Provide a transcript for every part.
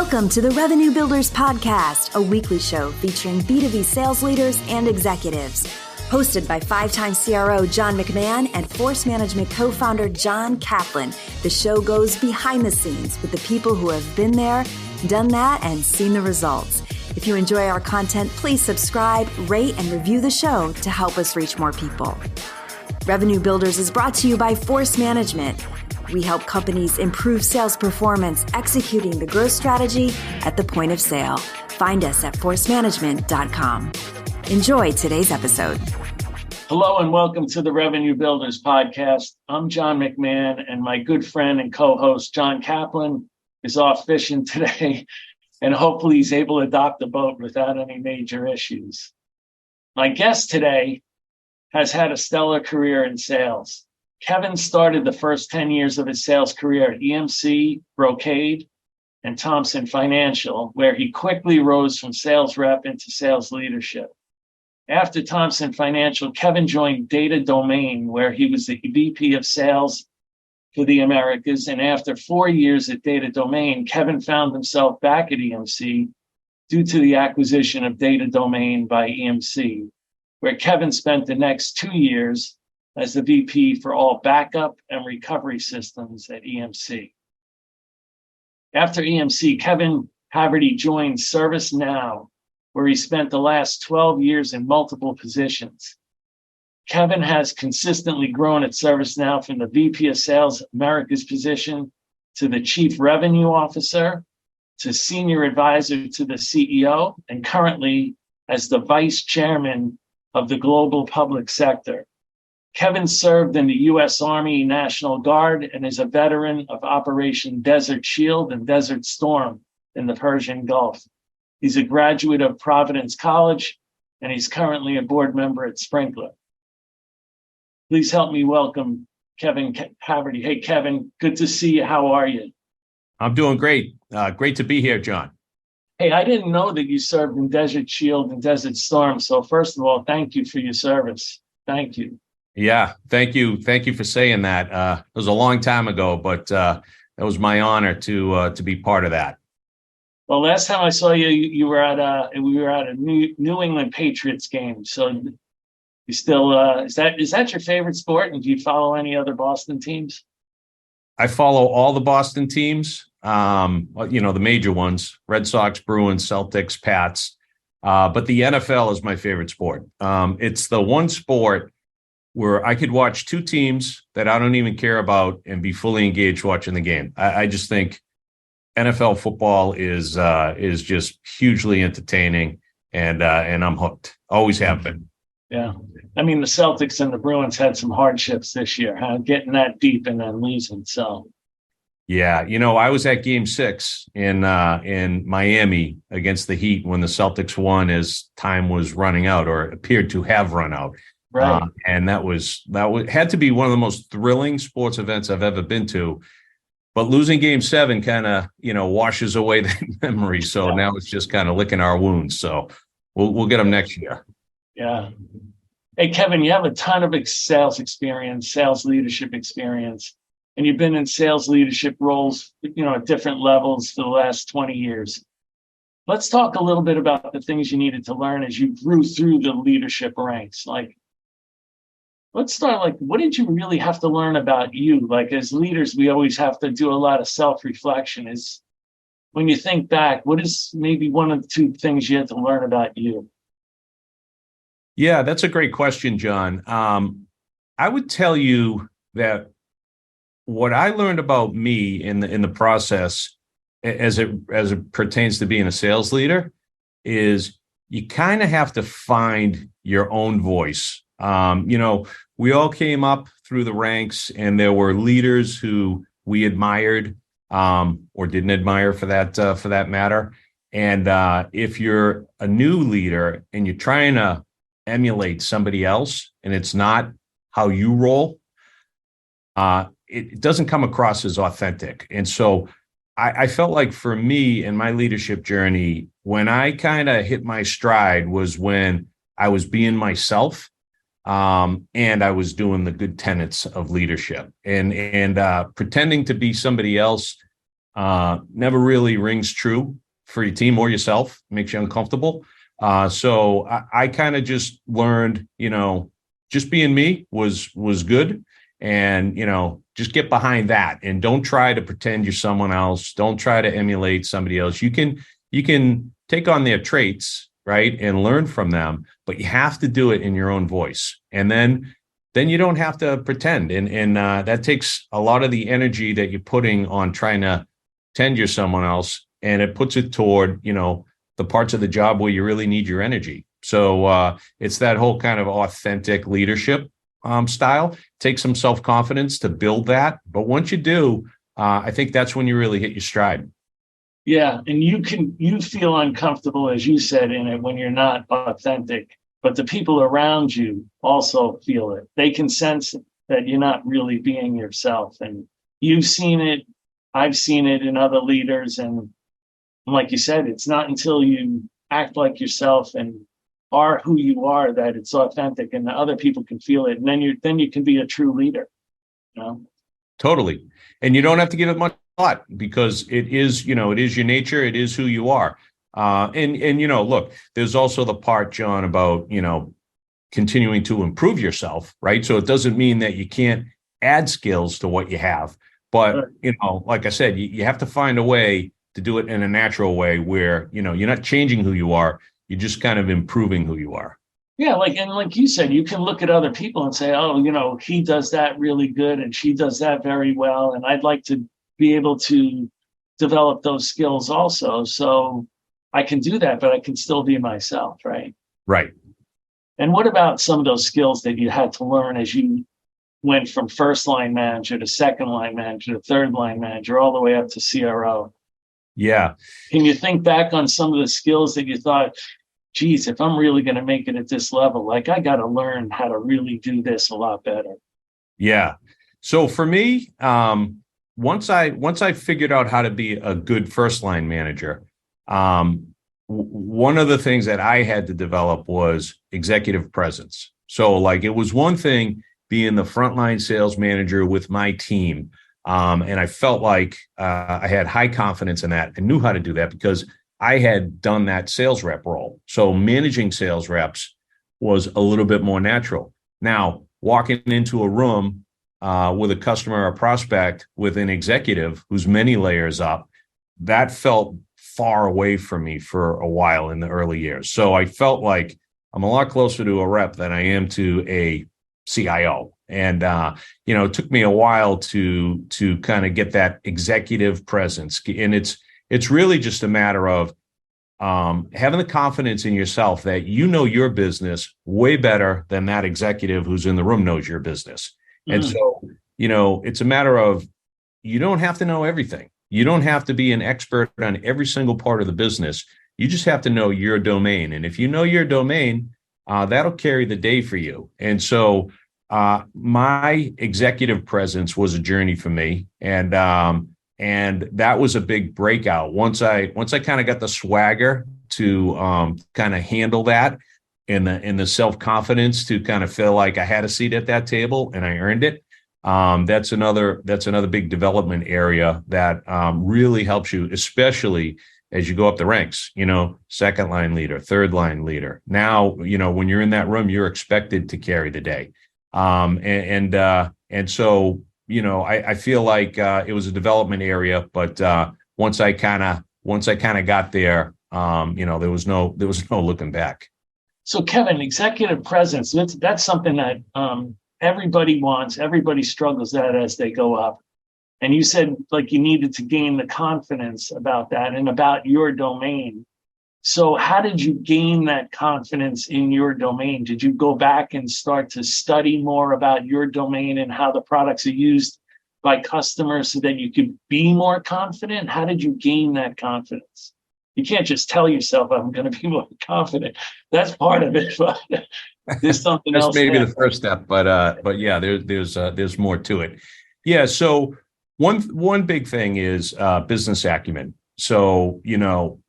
Welcome to the Revenue Builders Podcast, a weekly show featuring B2B sales leaders and executives. Hosted by five-time CRO John McMahon and Force Management co-founder John Kaplan, the show goes behind the scenes with the people who have been there, done that, and seen the results. If you enjoy our content, please subscribe, rate, and review the show to help us reach more people. Revenue Builders is brought to you by Force Management. We help companies improve sales performance, executing the growth strategy at the point of sale. Find us at forcemanagement.com. Enjoy today's episode. Hello and welcome to the Revenue Builders Podcast. I'm John McMahon, and my good friend and co-host John Kaplan is off fishing today, and hopefully he's able to dock the boat without any major issues. My guest today has had a stellar career in sales. Kevin started the first 10 years of his sales career at EMC, Brocade, and Thompson Financial, where he quickly rose from sales rep into sales leadership. After Thompson Financial, Kevin joined Data Domain, where he was the VP of sales for the Americas. And after 4 years at Data Domain, Kevin found himself back at EMC due to the acquisition of Data Domain by EMC, where Kevin spent the next 2 years as the VP for all backup and recovery systems at EMC. After EMC, Kevin Haverty joined ServiceNow, where he spent the last 12 years in multiple positions. Kevin has consistently grown at ServiceNow from the VP of Sales Americas position to the Chief Revenue Officer to Senior Advisor to the CEO, and currently as the Vice Chairman of the Global Public Sector. Kevin served in the U.S. Army National Guard and is a veteran of Operation Desert Shield and Desert Storm in the Persian Gulf. He's a graduate of Providence College, and he's currently a board member at Sprinkler. Please help me welcome Kevin Haverty. Hey, Kevin, good to see you. How are you? I'm doing great. Great to be here, John. Hey, I didn't know that you served in Desert Shield and Desert Storm. So first of all, thank you for your service. Thank you. Yeah, thank you. Thank you for saying that. It was a long time ago, but that was my honor to be part of that. Well, last time I saw you, we were at a New England Patriots game. So you still is that your favorite sport? And do you follow any other Boston teams? I follow all the Boston teams. The major ones: Red Sox, Bruins, Celtics, Pats. But the NFL is my favorite sport. It's the one sport where I could watch two teams that I don't even care about and be fully engaged watching the game. I just think NFL football is just hugely entertaining, and I'm hooked. Always have been. Yeah, I mean the Celtics and the Bruins had some hardships this year, getting that deep and then losing. So, yeah, I was at Game 6 in Miami against the Heat when the Celtics won as time was running out, or appeared to have run out. Right. And that had to be one of the most thrilling sports events I've ever been to. But losing Game 7 kind of, washes away that memory. So now it's just kind of licking our wounds. So we'll get them next year. Yeah. Hey, Kevin, you have a ton of sales experience, sales leadership experience, and you've been in sales leadership roles, at different levels for the last 20 years. Let's talk a little bit about the things you needed to learn as you grew through the leadership ranks. Let's start, what did you really have to learn about you? As leaders, we always have to do a lot of self-reflection. When you think back, what is maybe one of the two things you had to learn about you? Yeah, that's a great question, John. I would tell you that what I learned about me in the process, as it pertains to being a sales leader, is you kind of have to find your own voice. We all came up through the ranks, and there were leaders who we admired or didn't admire for that matter. And if you're a new leader and you're trying to emulate somebody else and it's not how you roll, it doesn't come across as authentic. And so I felt like for me in my leadership journey, when I kind of hit my stride was when I was being myself. And I was doing the good tenets of leadership, and pretending to be somebody else never really rings true for your team or yourself, makes you uncomfortable. So I kind of just learned, just being me was good. And, just get behind that and don't try to pretend you're someone else. Don't try to emulate somebody else. You can take on their traits, right, and learn from them, but you have to do it in your own voice. And then you don't have to pretend. And that takes a lot of the energy that you're putting on trying to pretend you're someone else. And it puts it toward, the parts of the job where you really need your energy. So it's that whole kind of authentic leadership style. Take some self-confidence to build that. But once you do, I think that's when you really hit your stride. Yeah. And you feel uncomfortable, as you said, in it when you're not authentic, but the people around you also feel it. They can sense that you're not really being yourself. And you've seen it. I've seen it in other leaders. And like you said, it's not until you act like yourself and are who you are that it's authentic and the other people can feel it. And then you can be a true leader. Totally. And you don't have to give it much thought because it is your nature. It is who you are. And look, there's also the part, John, about, continuing to improve yourself, right? So it doesn't mean that you can't add skills to what you have. But, like I said, you have to find a way to do it in a natural way where, you're not changing who you are. You're just kind of improving who you are. Yeah, like you said, you can look at other people and say, oh, he does that really good and she does that very well. And I'd like to be able to develop those skills also. So I can do that, but I can still be myself, right? Right. And what about some of those skills that you had to learn as you went from first line manager to second line manager to third line manager, all the way up to CRO? Yeah. Can you think back on some of the skills that you thought, geez, if I'm really going to make it at this level, like I got to learn how to really do this a lot better? Yeah. So for me, once I figured out how to be a good first line manager, one of the things that I had to develop was executive presence. So it was one thing being the frontline sales manager with my team. And I felt like I had high confidence in that. I knew how to do that because I had done that sales rep role. So managing sales reps was a little bit more natural. Now, walking into a room with a customer or prospect with an executive who's many layers up, that felt far away from me for a while in the early years. So I felt like I'm a lot closer to a rep than I am to a CIO. And, it took me a while to kind of get that executive presence. And it's really just a matter of having the confidence in yourself that your business way better than that executive who's in the room knows your business. And so, it's a matter of you don't have to know everything. You don't have to be an expert on every single part of the business. You just have to know your domain. And if you know your domain, that'll carry the day for you. And so my executive presence was a journey for me. And that was a big breakout. Once I kind of got the swagger to kind of handle that and the self-confidence to kind of feel like I had a seat at that table and I earned it. That's another big development area that really helps you, especially as you go up the ranks, second line leader, third line leader. Now, when you're in that room, you're expected to carry the day. And so, I feel like it was a development area, but once I kind of got there, there was no looking back. So Kevin, executive presence, that's something that everybody wants, everybody struggles at as they go up. And you said you needed to gain the confidence about that and about your domain. So how did you gain that confidence in your domain? Did you go back and start to study more about your domain and how the products are used by customers so that you could be more confident? How did you gain that confidence? You can't just tell yourself, I'm going to be more confident. That's part of it, but there's something else. That's maybe the first step, but yeah, there's more to it. Yeah. So one big thing is business acumen. So,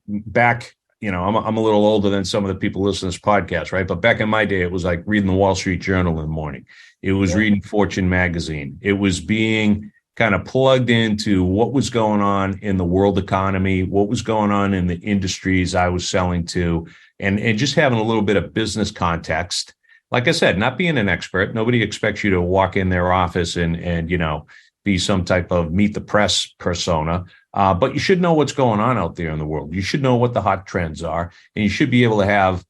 back, I'm a little older than some of the people listening to this podcast, right? But back in my day, it was like reading the Wall Street Journal in the morning. It was reading Fortune magazine. It was being kind of plugged into what was going on in the world economy, what was going on in the industries I was selling to, and just having a little bit of business context. Like I said, not being an expert, nobody expects you to walk in their office and be some type of meet the press persona. But you should know what's going on out there in the world. You should know what the hot trends are, and you should be able to have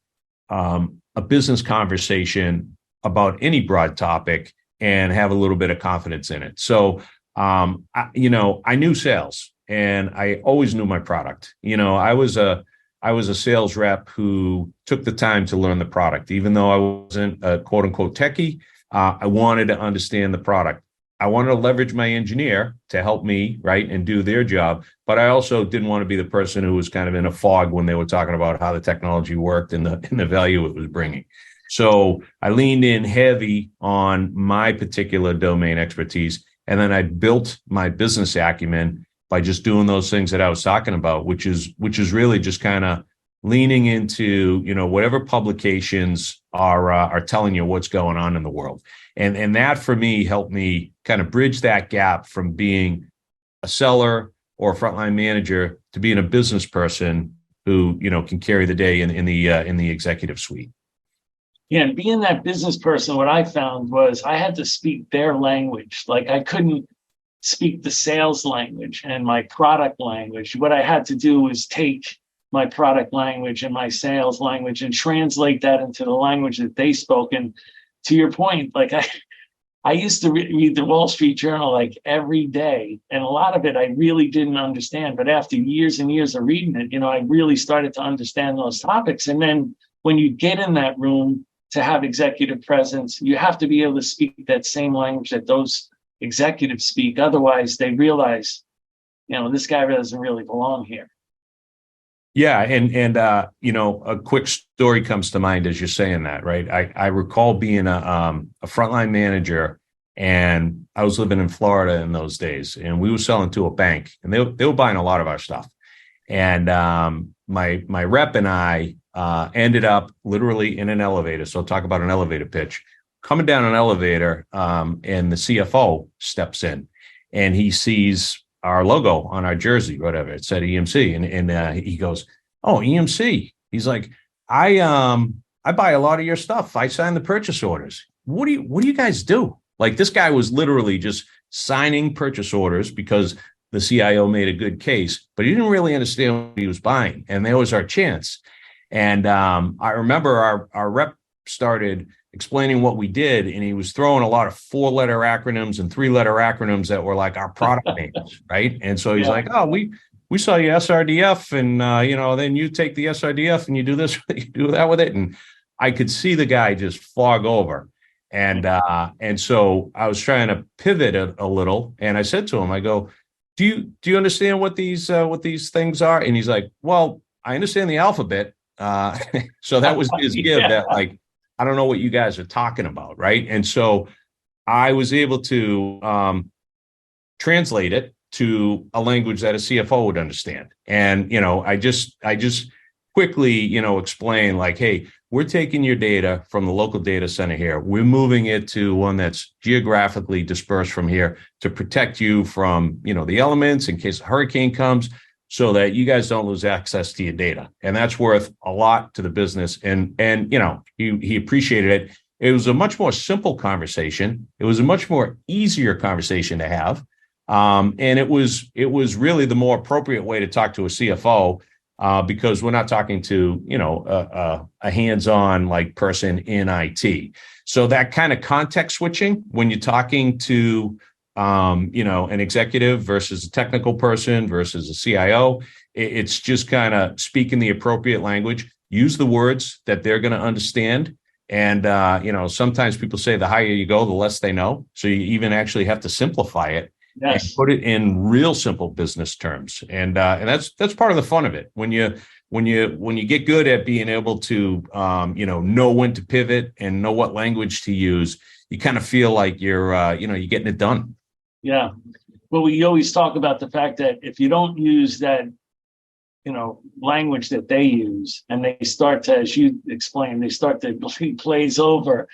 a business conversation about any broad topic and have a little bit of confidence in it. So, I knew sales, and I always knew my product. I was a sales rep who took the time to learn the product, even though I wasn't a quote unquote techie. I wanted to understand the product. I wanted to leverage my engineer to help me, right, and do their job. But I also didn't want to be the person who was kind of in a fog when they were talking about how the technology worked and the value it was bringing. So I leaned in heavy on my particular domain expertise, and then I built my business acumen by just doing those things that I was talking about, which is really just kind of leaning into, whatever publications are telling you what's going on in the world. And that for me helped me kind of bridge that gap from being a seller or a frontline manager to being a business person who, can carry the day in the executive suite. Yeah, and being that business person, what I found was I had to speak their language. Like I couldn't speak the sales language and my product language. What I had to do was take my product language and my sales language and translate that into the language that they spoke. And to your point, like I used to read the Wall Street Journal like every day, and a lot of it I really didn't understand. But after years and years of reading it, I really started to understand those topics. And then when you get in that room to have executive presence, you have to be able to speak that same language that those executives speak. Otherwise, they realize, this guy doesn't really belong here. Yeah, and a quick story comes to mind as you're saying that, right? I recall being a frontline manager, and I was living in Florida in those days, and we were selling to a bank, and they were buying a lot of our stuff. And my rep and I ended up literally in an elevator. So talk about an elevator pitch. Coming down an elevator, and the CFO steps in, and he sees our logo on our jersey, whatever. It said EMC. And he goes, "Oh, EMC." He's like, I buy a lot of your stuff. I sign the purchase orders. What do you guys do? Like, this guy was literally just signing purchase orders because the CIO made a good case, but he didn't really understand what he was buying. And there was our chance. And I remember our rep started explaining what we did, and he was throwing a lot of 4-letter acronyms and 3-letter acronyms that were like our product names, right? And so he's like, "Oh, we saw your SRDF, and then you take the SRDF and you do this, you do that with it." And I could see the guy just fog over, and so I was trying to pivot a little, and I said to him, I go, "Do you understand what these things are?" And he's like, "Well, I understand the alphabet." So that was his give. That like, I don't know what you guys are talking about, right? And so I was able to translate it to a language that a CFO would understand. And, I just quickly, explain like, "Hey, we're taking your data from the local data center here. We're moving it to one that's geographically dispersed from here to protect you from, the elements in case a hurricane comes, so that you guys don't lose access to your data." And that's worth a lot to the business. And he appreciated it. It was a much more simple conversation. It was a much more easier conversation to have. And it was really the more appropriate way to talk to a CFO, because we're not talking to, a hands-on like person in IT. So that kind of context switching when you're talking to an executive versus a technical person versus a CIO, it's just kind of speaking the appropriate language, use the words that they're going to understand. And, sometimes people say the higher you go, the less they know. So you even actually have to simplify it. Yes. And put it in real simple business terms. And that's part of the fun of it. When you get good at being able to, know when to pivot and know what language to use, you kind of feel like you're getting it done. Yeah. Well, we always talk about the fact that if you don't use that, language that they use, and they start to, as you explained, they start to glaze over,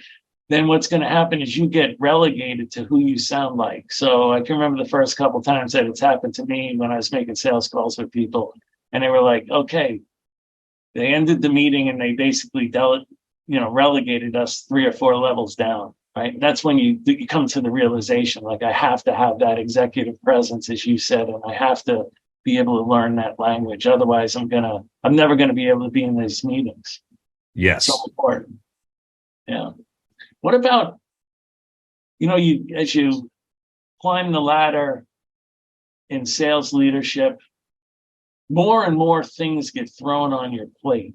then what's going to happen is you get relegated to who you sound like. So I can remember the first couple of times that it's happened to me when I was making sales calls with people, and they were like, okay, they ended the meeting and they basically relegated us 3 or 4 levels down. Right. That's when you come to the realization, like, I have to have that executive presence, as you said, and I have to be able to learn that language. Otherwise, I'm never going to be able to be in these meetings. Yes. So important. Yeah. What about, as you climb the ladder in sales leadership, more and more things get thrown on your plate,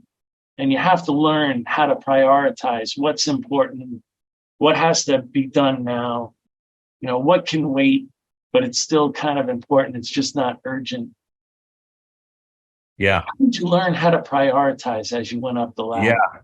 and you have to learn how to prioritize what's important, what has to be done now, what can wait, but it's still kind of important. It's just not urgent. Yeah. How did you learn how to prioritize as you went up the ladder? Yeah.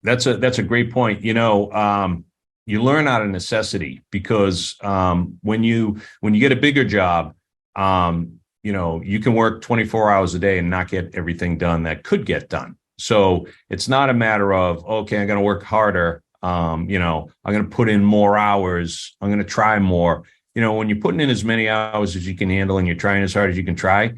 That's a great point. You learn out of necessity, because when you get a bigger job, you can work 24 hours a day and not get everything done that could get done. So it's not a matter of, okay, I'm going to work harder. I'm going to put in more hours. I'm going to try more. When you're putting in as many hours as you can handle and you're trying as hard as you can try,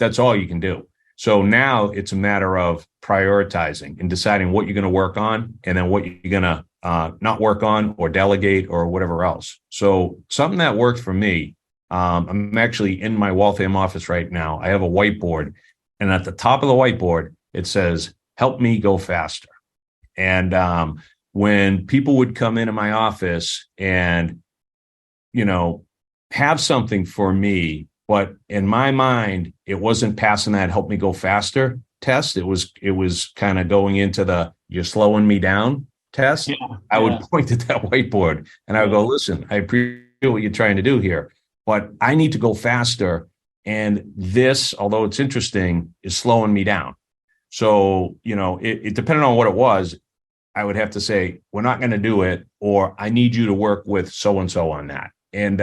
that's all you can do. So now it's a matter of prioritizing and deciding what you're going to work on, and then what you're going to not work on or delegate or whatever else. So something that worked for me, I'm actually in my Waltham office right now. I have a whiteboard, and at the top of the whiteboard, it says, "Help me go faster." And when people would come into my office and, have something for me, but in my mind, it wasn't passing that "help me go faster" test. It was kind of going into the "you're slowing me down" test. I would point at that whiteboard and I would go, "Listen, I appreciate what you're trying to do here, but I need to go faster. And this, although it's interesting, is slowing me down." So, it depended on what it was. I would have to say, "We're not going to do it," or "I need you to work with so-and-so on that." And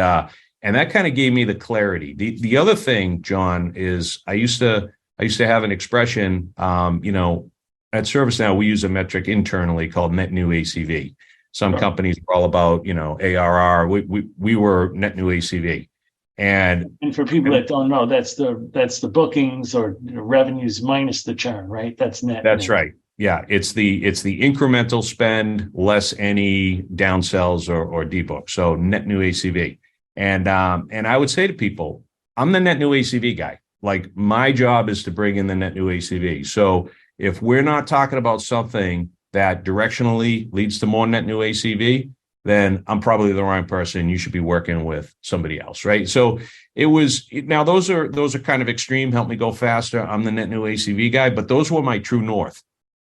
that kind of gave me the clarity. The other thing, John, is I used to have an expression, at ServiceNow, we use a metric internally called net new ACV. Some companies are all about, ARR. We were net new ACV. And for people that don't know, that's the bookings or revenues minus the churn, right? That's net. That's right. Yeah, it's the incremental spend less any downsells or debook. So net new ACV. And I would say to people, I'm the net new ACV guy. Like, my job is to bring in the net new ACV. So if we're not talking about something that directionally leads to more net new ACV, then I'm probably the wrong person. You should be working with somebody else, right? So now those are kind of extreme. Help me go faster. I'm the net new ACV guy, but those were my true north.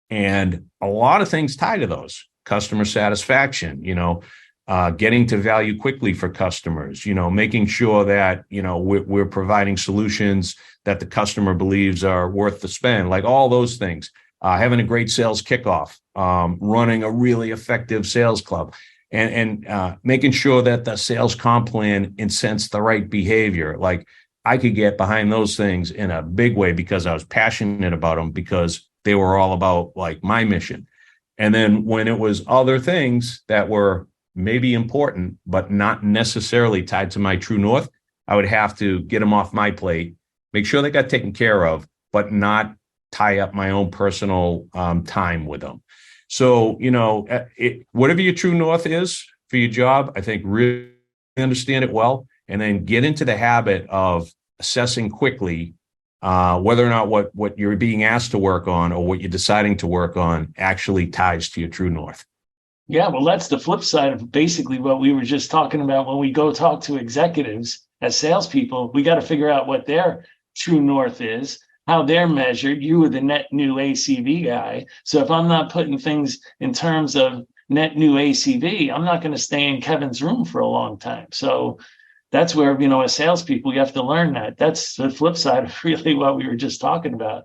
And a lot of things tie to those: customer satisfaction, getting to value quickly for customers, making sure that, we're providing solutions that the customer believes are worth the spend, like all those things, having a great sales kickoff, running a really effective sales club, and making sure that the sales comp plan incents the right behavior. Like, I could get behind those things in a big way because I was passionate about them, because they were all about, like, my mission. And then when it was other things that were maybe important, but not necessarily tied to my true north, I would have to get them off my plate, make sure they got taken care of, but not tie up my own personal time with them. So, whatever your true north is for your job, I think really understand it well, and then get into the habit of assessing quickly whether or not what you're being asked to work on or what you're deciding to work on actually ties to your true north. Yeah, well, that's the flip side of basically what we were just talking about. When we go talk to executives as salespeople, we got to figure out what their true north is, how they're measured. You were the net new ACV guy. So if I'm not putting things in terms of net new ACV, I'm not going to stay in Kevin's room for a long time. So that's where, as salespeople, you have to learn that. That's the flip side of really what we were just talking about.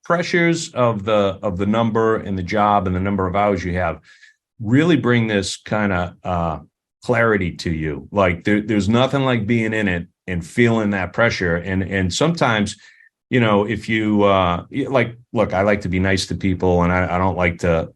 Pressures of the number and the job and the number of hours you have really bring this kind of clarity to you. Like, there's nothing like being in it and feeling that pressure. And sometimes, if you look, I like to be nice to people, and I don't like to,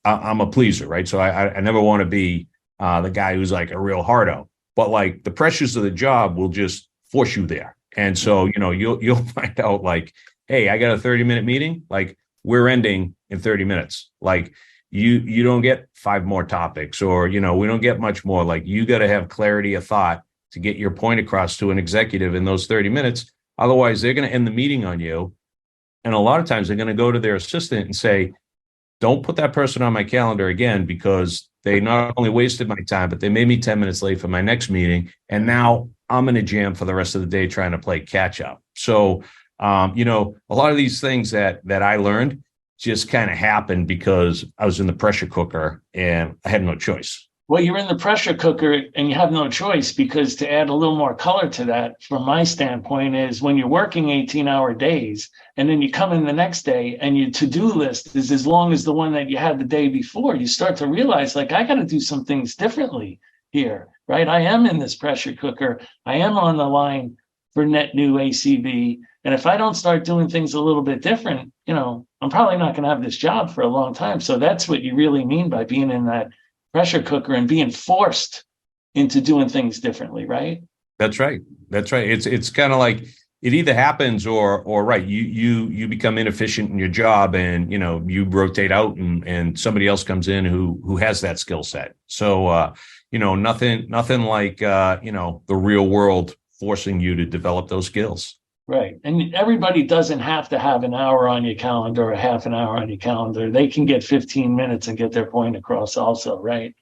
I'm a pleaser, right? So I never want to be the guy who's like a real hardo, but like the pressures of the job will just force you there. And so, you'll find out like, hey, I got a 30-minute meeting. Like we're ending in 30 minutes. Like you don't get 5 more topics, or, we don't get much more. Like you got to have clarity of thought to get your point across to an executive in those 30 minutes. Otherwise, they're going to end the meeting on you. And a lot of times they're going to go to their assistant and say, don't put that person on my calendar again, because they not only wasted my time, but they made me 10 minutes late for my next meeting. And now I'm in a jam for the rest of the day trying to play catch up. So, a lot of these things that I learned just kind of happened because I was in the pressure cooker and I had no choice. Well, you're in the pressure cooker and you have no choice, because to add a little more color to that, from my standpoint, is when you're working 18-hour days and then you come in the next day and your to-do list is as long as the one that you had the day before, you start to realize, like, I got to do some things differently here, right? I am in this pressure cooker. I am on the line for net new ACV. And if I don't start doing things a little bit different, I'm probably not going to have this job for a long time. So that's what you really mean by being in that pressure cooker and being forced into doing things differently, right? That's right. It's kind of like it either happens or right. You become inefficient in your job, and you rotate out, and somebody else comes in who has that skill set. So nothing like the real world forcing you to develop those skills. Right. And everybody doesn't have to have an hour on your calendar or half an hour on your calendar. They can get 15 minutes and get their point across also, right?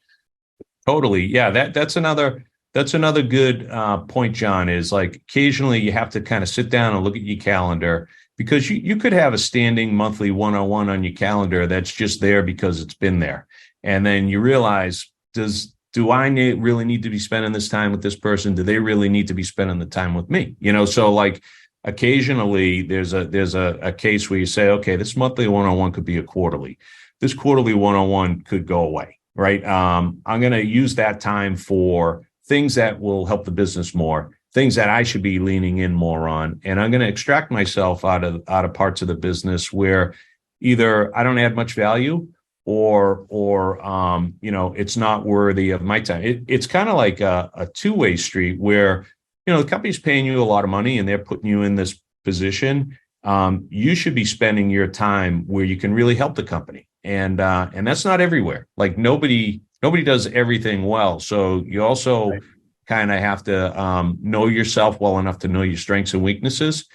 Totally. Yeah, that's another good point, John, is like occasionally you have to kind of sit down and look at your calendar, because you could have a standing monthly one-on-one on your calendar that's just there because it's been there. And then you realize, do I really need to be spending this time with this person? Do they really need to be spending the time with me? So like, occasionally there's a case where you say, okay, this monthly one-on-one could be a quarterly. This quarterly one-on-one could go away, right? I'm going to use that time for things that will help the business more, things that I should be leaning in more on. And I'm going to extract myself out of parts of the business where either I don't add much value or it's not worthy of my time. It's kind of like a two-way street where the company's paying you a lot of money and they're putting you in this position. You should be spending your time where you can really help the company. And that's not everywhere. Like nobody does everything well. So you also kind of have to know yourself well enough to know your strengths and weaknesses.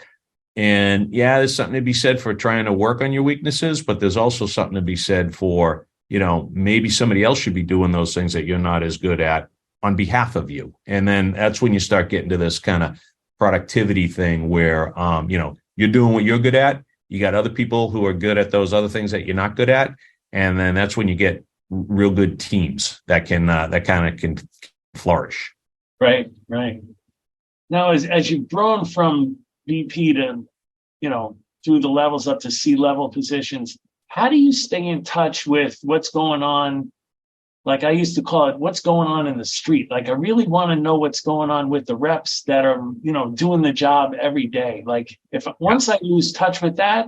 And yeah, there's something to be said for trying to work on your weaknesses, but there's also something to be said for, maybe somebody else should be doing those things that you're not as good at on behalf of you. And then that's when you start getting to this kind of productivity thing where, you're doing what you're good at. You got other people who are good at those other things that you're not good at. And then that's when you get real good teams that can flourish. Right. Now, as you've grown from VP to, through the levels up to C-level positions, how do you stay in touch with what's going on? Like I used to call it, what's going on in the street. Like I really want to know what's going on with the reps that are, doing the job every day. Like once I lose touch with that,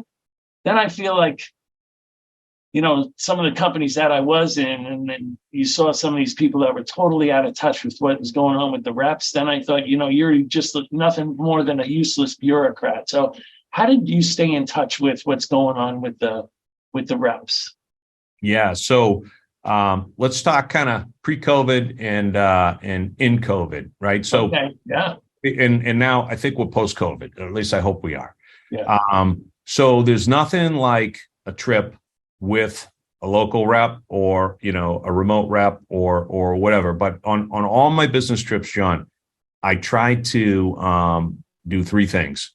then I feel like, some of the companies that I was in, and then you saw some of these people that were totally out of touch with what was going on with the reps. Then I thought, you're just nothing more than a useless bureaucrat. So how did you stay in touch with what's going on with the reps? Yeah. So let's talk kind of pre-COVID and in COVID, right? So okay, yeah. And now I think we're post-COVID, or at least I hope we are. Yeah. So there's nothing like a trip with a local rep or, a remote rep or whatever. But on all my business trips, John, I try to do 3 things.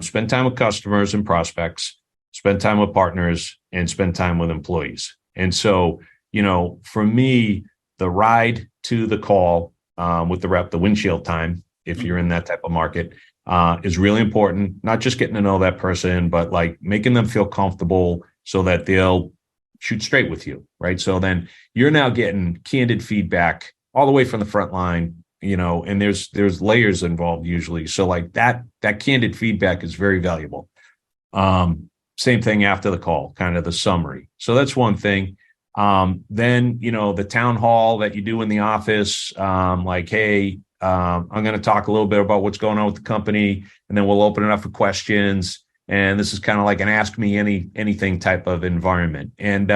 Spend time with customers and prospects, spend time with partners, and spend time with employees. And so, for me, the ride to the call with the rep, the windshield time, if you're in that type of market, is really important. Not just getting to know that person, but like making them feel comfortable so that they'll shoot straight with you, right? So then you're now getting candid feedback all the way from the front line and there's layers involved usually. So like that candid feedback is very valuable. Same thing after the call, kind of the summary. So that's one thing. Then, the town hall that you do in the office, like, hey, I'm going to talk a little bit about what's going on with the company, and then we'll open it up for questions. And this is kind of like an ask me anything type of environment. And,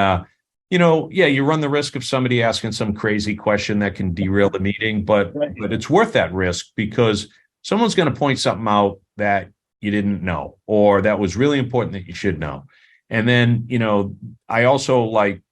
you run the risk of somebody asking some crazy question that can derail the meeting, but it's worth that risk because someone's going to point something out that you didn't know, or that was really important that you should know. And then, I also like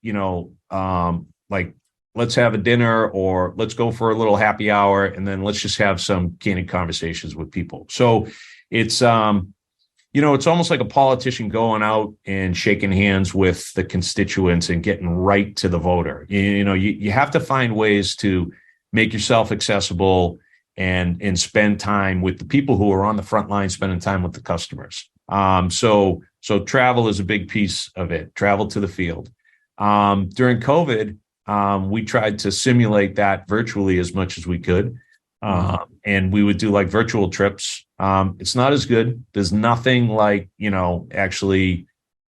let's have a dinner or let's go for a little happy hour. And then let's just have some candid conversations with people. So it's, it's almost like a politician going out and shaking hands with the constituents and getting right to the voter. You have to find ways to make yourself accessible and spend time with the people who are on the front line, spending time with the customers. So travel is a big piece of it. Travel to the field. During COVID, we tried to simulate that virtually as much as we could. And we would do like virtual trips. It's not as good. There's nothing like, actually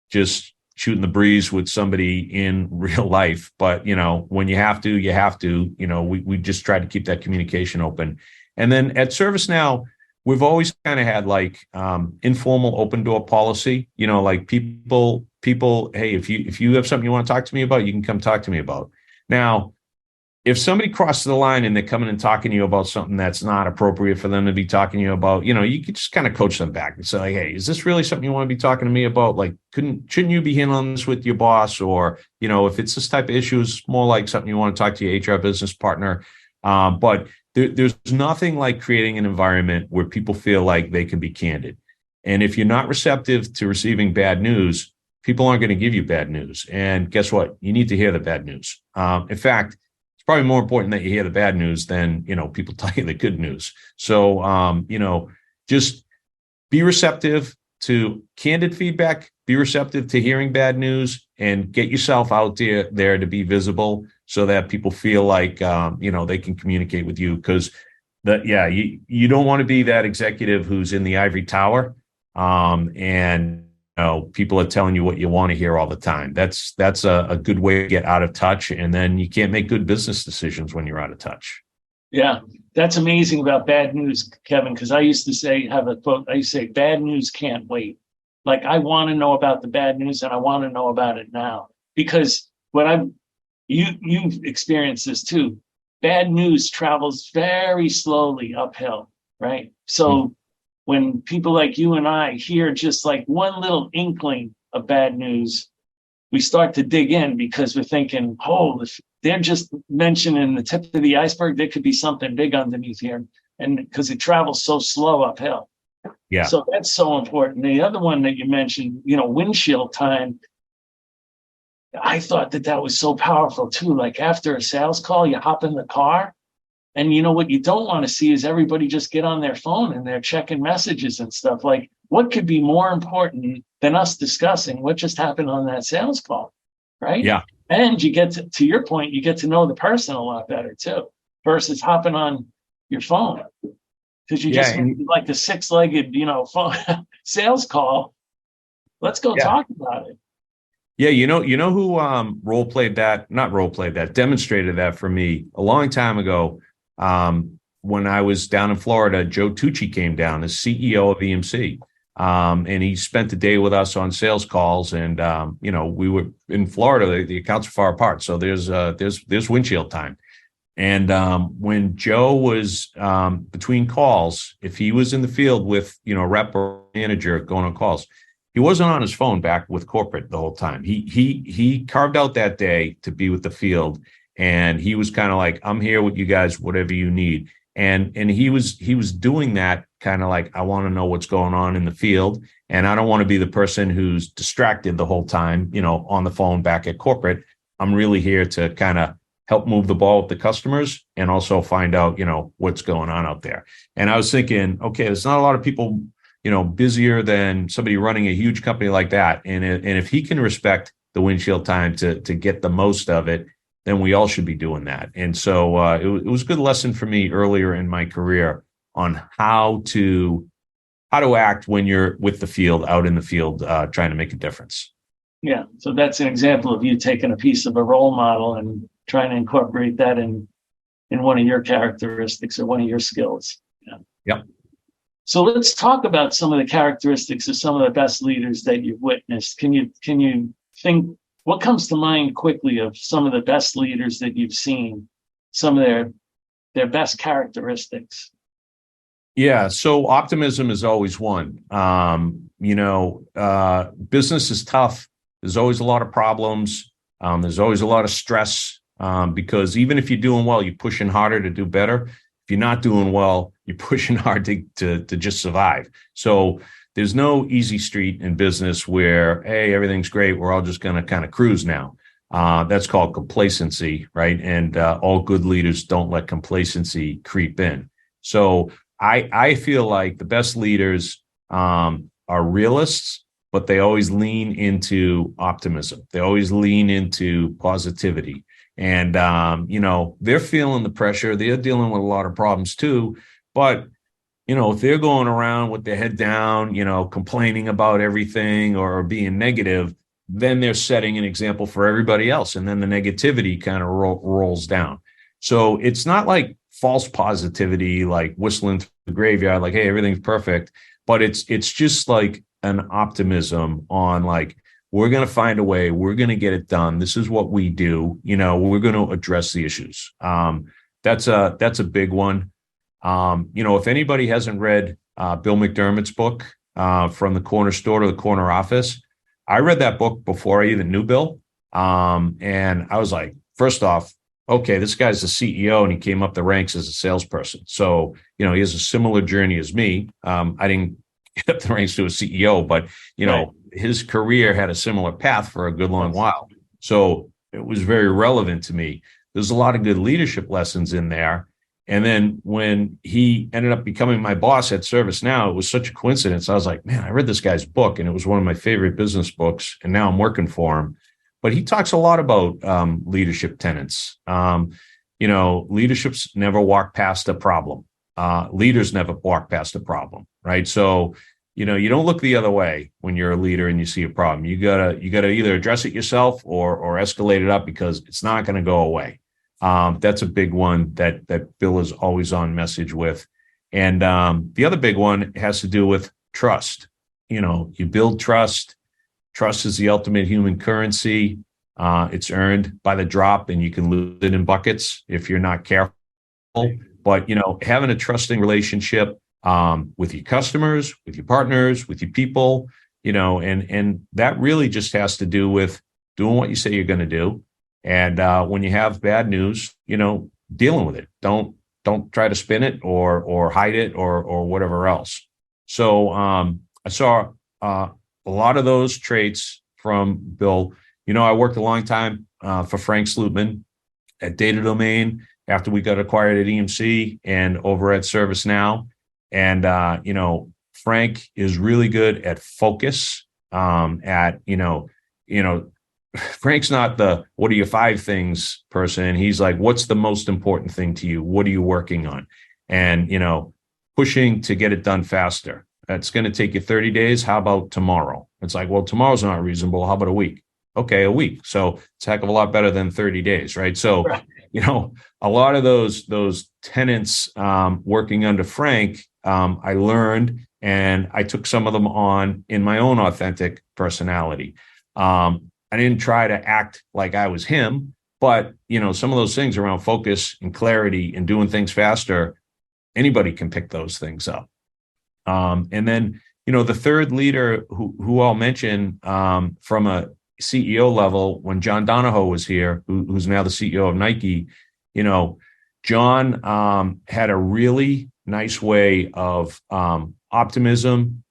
just shooting the breeze with somebody in real life. But, when you have to, you have to, we just try to keep that communication open. And then at ServiceNow, we've always kind of had like informal open door policy, like people, hey, if you have something you want to talk to me about, you can come talk to me about. Now, if somebody crosses the line and they're coming and talking to you about something that's not appropriate for them to be talking to you about, you could just kind of coach them back and say, like, hey, is this really something you want to be talking to me about? Like, shouldn't you be handling this with your boss? Or, if it's this type of issue, it's more like something you want to talk to your HR business partner. But there's nothing like creating an environment where people feel like they can be candid. And if you're not receptive to receiving bad news, people aren't going to give you bad news. And guess what? You need to hear the bad news. In fact, it's probably more important that you hear the bad news than, people tell you the good news. So, just be receptive to candid feedback, be receptive to hearing bad news, and get yourself out there to be visible so that people feel like, they can communicate with you. Because you don't want to be that executive who's in the ivory tower and people are telling you what you want to hear all the time. That's a good way to get out of touch. And then you can't make good business decisions when you're out of touch. Yeah, that's amazing about bad news, Kevin, because I used to have a quote, I used to say, bad news can't wait. Like, I want to know about the bad news and I want to know about it now. Because you've experienced this too. Bad news travels very slowly uphill, right? So when people like you and I hear just like one little inkling of bad news, we start to dig in because we're thinking, if they're just mentioning the tip of the iceberg, there could be something big underneath here. And because it travels so slow uphill. Yeah. So that's so important. The other one that you mentioned, windshield time, I thought that was so powerful too. Like after a sales call, you hop in the car and what you don't want to see is everybody just get on their phone and they're checking messages and stuff. Like, what could be more important than us discussing what just happened on that sales call, right? Yeah. And you get to your point, you get to know the person a lot better too, versus hopping on your phone. Because you just like the six-legged, phone sales call. Let's go talk about it. Yeah, you know who demonstrated that for me a long time ago. When I was down in Florida, Joe Tucci came down as CEO of EMC. And he spent the day with us on sales calls. And, we were in Florida, the accounts are far apart. So there's windshield time. And when Joe was between calls, if he was in the field with, a rep or manager going on calls, he wasn't on his phone back with corporate the whole time. He carved out that day to be with the field. And he was kind of like, I'm here with you guys, whatever you need. And he was doing that kind of like, I want to know what's going on in the field. And I don't want to be the person who's distracted the whole time, on the phone back at corporate. I'm really here to kind of help move the ball with the customers and also find out, what's going on out there. And I was thinking, okay, there's not a lot of people, busier than somebody running a huge company like that. And if he can respect the windshield time to get the most of it, then we all should be doing that. And so it was a good lesson for me earlier in my career on how to act when you're with the field, out in the field, trying to make a difference. Yeah. So that's an example of you taking a piece of a role model and trying to incorporate that in one of your characteristics or one of your skills. Yeah. Yep. So let's talk about some of the characteristics of some of the best leaders that you've witnessed. Can you think, what comes to mind quickly of some of the best leaders that you've seen, some of their best characteristics? Yeah. So optimism is always one. Business is tough. There's always a lot of problems. There's always a lot of stress, because even if you're doing well, you're pushing harder to do better. If you're not doing well, you're pushing hard to just survive. So there's no easy street in business where, hey, everything's great, we're all just going to kind of cruise now. That's called complacency, right? And all good leaders don't let complacency creep in. So I feel like the best leaders are realists, but they always lean into optimism. They always lean into positivity. And, they're feeling the pressure. They're dealing with a lot of problems too. But, if they're going around with their head down, complaining about everything or being negative, then they're setting an example for everybody else. And then the negativity kind of rolls down. So it's not like false positivity, like whistling through the graveyard, like, hey, everything's perfect. But it's just like an optimism on like, we're going to find a way, we're going to get it done. This is what we do. We're going to address the issues. That's a big one. If anybody hasn't read Bill McDermott's book, From the Corner Store to the Corner Office, I read that book before I even knew Bill. And I was like, first off, okay, this guy's the CEO and he came up the ranks as a salesperson. So, he has a similar journey as me. I didn't get up the ranks to a CEO, but, Right. his career had a similar path for a good long while. So it was very relevant to me. There's a lot of good leadership lessons in there. And then when he ended up becoming my boss at ServiceNow, it was such a coincidence. I was like, man, I read this guy's book and it was one of my favorite business books. And now I'm working for him. But he talks a lot about leadership tenets. Leaderships never walk past a problem. Leaders never walk past a problem, right? So, you don't look the other way when you're a leader and you see a problem. You gotta either address it yourself or escalate it up because it's not going to go away. That's a big one that Bill is always on message with. And the other big one has to do with trust. You build trust. Trust is the ultimate human currency. It's earned by the drop, and you can lose it in buckets if you're not careful. But, having a trusting relationship with your customers, with your partners, with your people, and that really just has to do with doing what you say you're going to do. And when you have bad news, dealing with it. Don't try to spin it or hide it or whatever else. So I saw a lot of those traits from Bill. I worked a long time for Frank Slootman at Data Domain after we got acquired at EMC and over at ServiceNow. And, Frank is really good at focus, Frank's not the, what are your 5 things person. He's like, what's the most important thing to you? What are you working on? And, pushing to get it done faster. That's going to take you 30 days. How about tomorrow? It's like, well, tomorrow's not reasonable. How about a week? Okay, a week. So it's a heck of a lot better than 30 days, right? So, Right. A lot of those tenets working under Frank, I learned, and I took some of them on in my own authentic personality. I didn't try to act like I was him, but, some of those things around focus and clarity and doing things faster, anybody can pick those things up. And then, the third leader who I'll mention from a CEO level, when John Donahoe was here, who's now the CEO of Nike, John had a really nice way of optimism,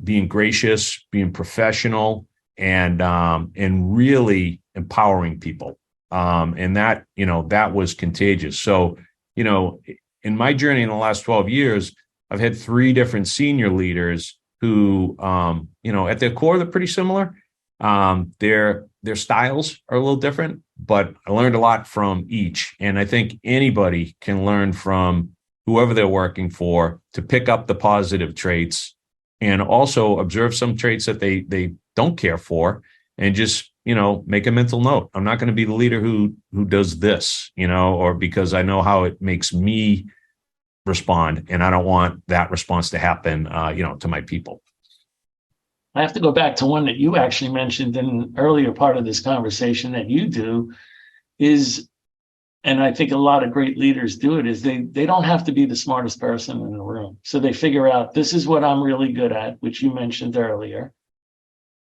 being gracious, being professional, and really empowering people. And that was contagious. So, in my journey in the last 12 years, I've had 3 different senior leaders who, at their core, they're pretty similar. Their styles are a little different, but I learned a lot from each. And I think anybody can learn from whoever they're working for to pick up the positive traits and also observe some traits that they don't care for and just, make a mental note. I'm not going to be the leader who does this, or because I know how it makes me respond. And I don't want that response to happen, to my people. I have to go back to one that you actually mentioned in an earlier part of this conversation that you do is, and I think a lot of great leaders do it, is they don't have to be the smartest person in the room. So they figure out, this is what I'm really good at, which you mentioned earlier.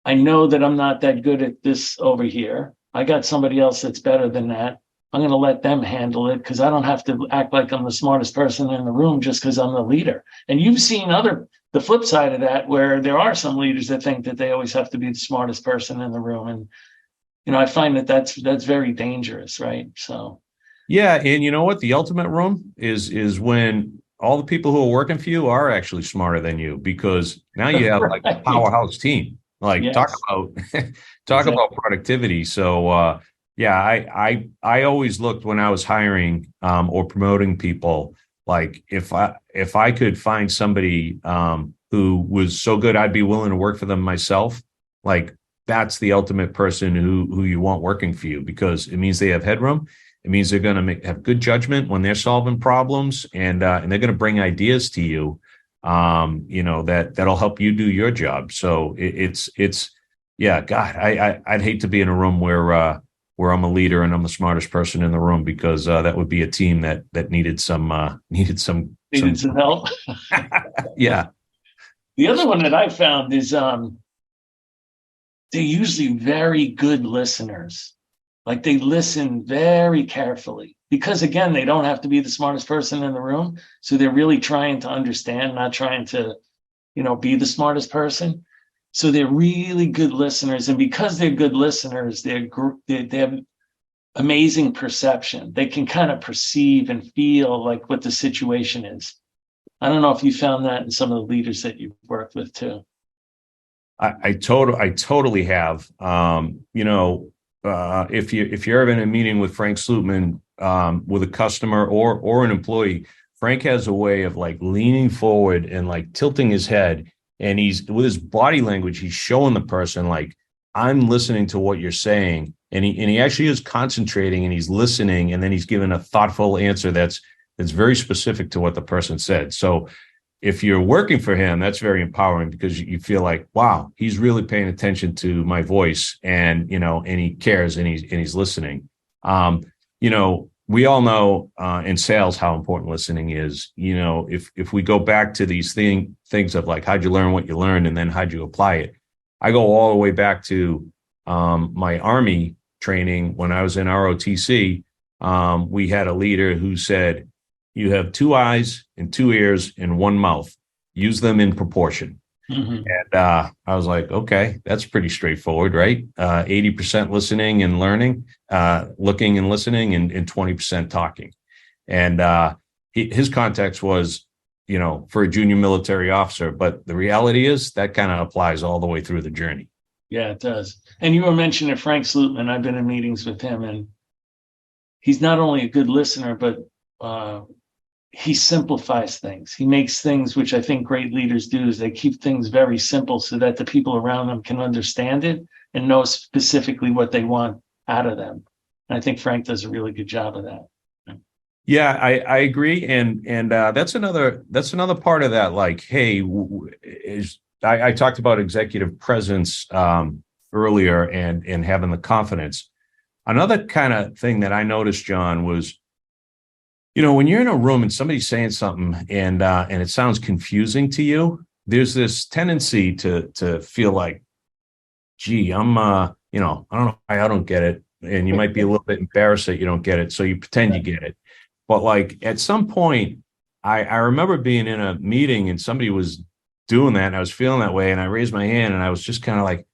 I know that I'm not that good at this over here. I got somebody else that's better than that. I'm going to let them handle it because I don't have to act like I'm the smartest person in the room just because I'm the leader. And you've seen the flip side of that, where there are some leaders that think that they always have to be the smartest person in the room. And, I find that's very dangerous, right? So. Yeah. And you know what? The ultimate room is when all the people who are working for you are actually smarter than you, because now you have like a powerhouse team. Like yes. talk Exactly. about productivity. So I always looked when I was hiring or promoting people, like if I could find somebody who was so good I'd be willing to work for them myself, like that's the ultimate person who you want working for you, because it means they have headroom. It means they're going to have good judgment when they're solving problems, and they're going to bring ideas to you, that'll help you do your job. So it's yeah, God, I'd hate to be in a room where I'm a leader and I'm the smartest person in the room, because that would be a team that needed some help. Yeah. The other one that I found is they're usually very good listeners. Like they listen very carefully because, again, they don't have to be the smartest person in the room. So they're really trying to understand, not trying to, be the smartest person. So they're really good listeners. And because they're good listeners, they have amazing perception. They can kind of perceive and feel like what the situation is. I don't know if you found that in some of the leaders that you've worked with too. I totally have. If you're ever in a meeting with Frank Slootman, with a customer or an employee, Frank has a way of like leaning forward and like tilting his head, and he's with his body language, he's showing the person like, I'm listening to what you're saying, and he actually is concentrating and he's listening, and then he's giving a thoughtful answer that's very specific to what the person said. So if you're working for him, that's very empowering, because you feel like, wow, he's really paying attention to my voice, and and he cares, and he's listening. We all know in sales how important listening is. If we go back to these things of like, how'd you learn what you learned, and then how'd you apply it? I go all the way back to my Army training when I was in ROTC. We had a leader who said, you have 2 eyes and 2 ears and 1 mouth. Use them in proportion. Mm-hmm. And I was like, okay, that's pretty straightforward, right? 80% listening and learning, looking and listening, and 20% talking. And his context was, for a junior military officer. But the reality is that kind of applies all the way through the journey. Yeah, it does. And you were mentioning Frank Slootman. I've been in meetings with him, and he's not only a good listener, but he simplifies things. He makes things, which I think great leaders do, is they keep things very simple so that the people around them can understand it and know specifically what they want out of them. And I think Frank does a really good job of that. Yeah, I agree, and that's another part of that. Like, hey, I talked about executive presence earlier, and having the confidence. Another kind of thing that I noticed, John, was, when you're in a room and somebody's saying something and it sounds confusing to you, there's this tendency to feel like, gee, I'm I don't know, I don't get it. And you might be a little bit embarrassed that you don't get it. So you pretend you get it. But like at some point, I remember being in a meeting and somebody was doing that, and I was feeling that way. And I raised my hand and I was just kind of like,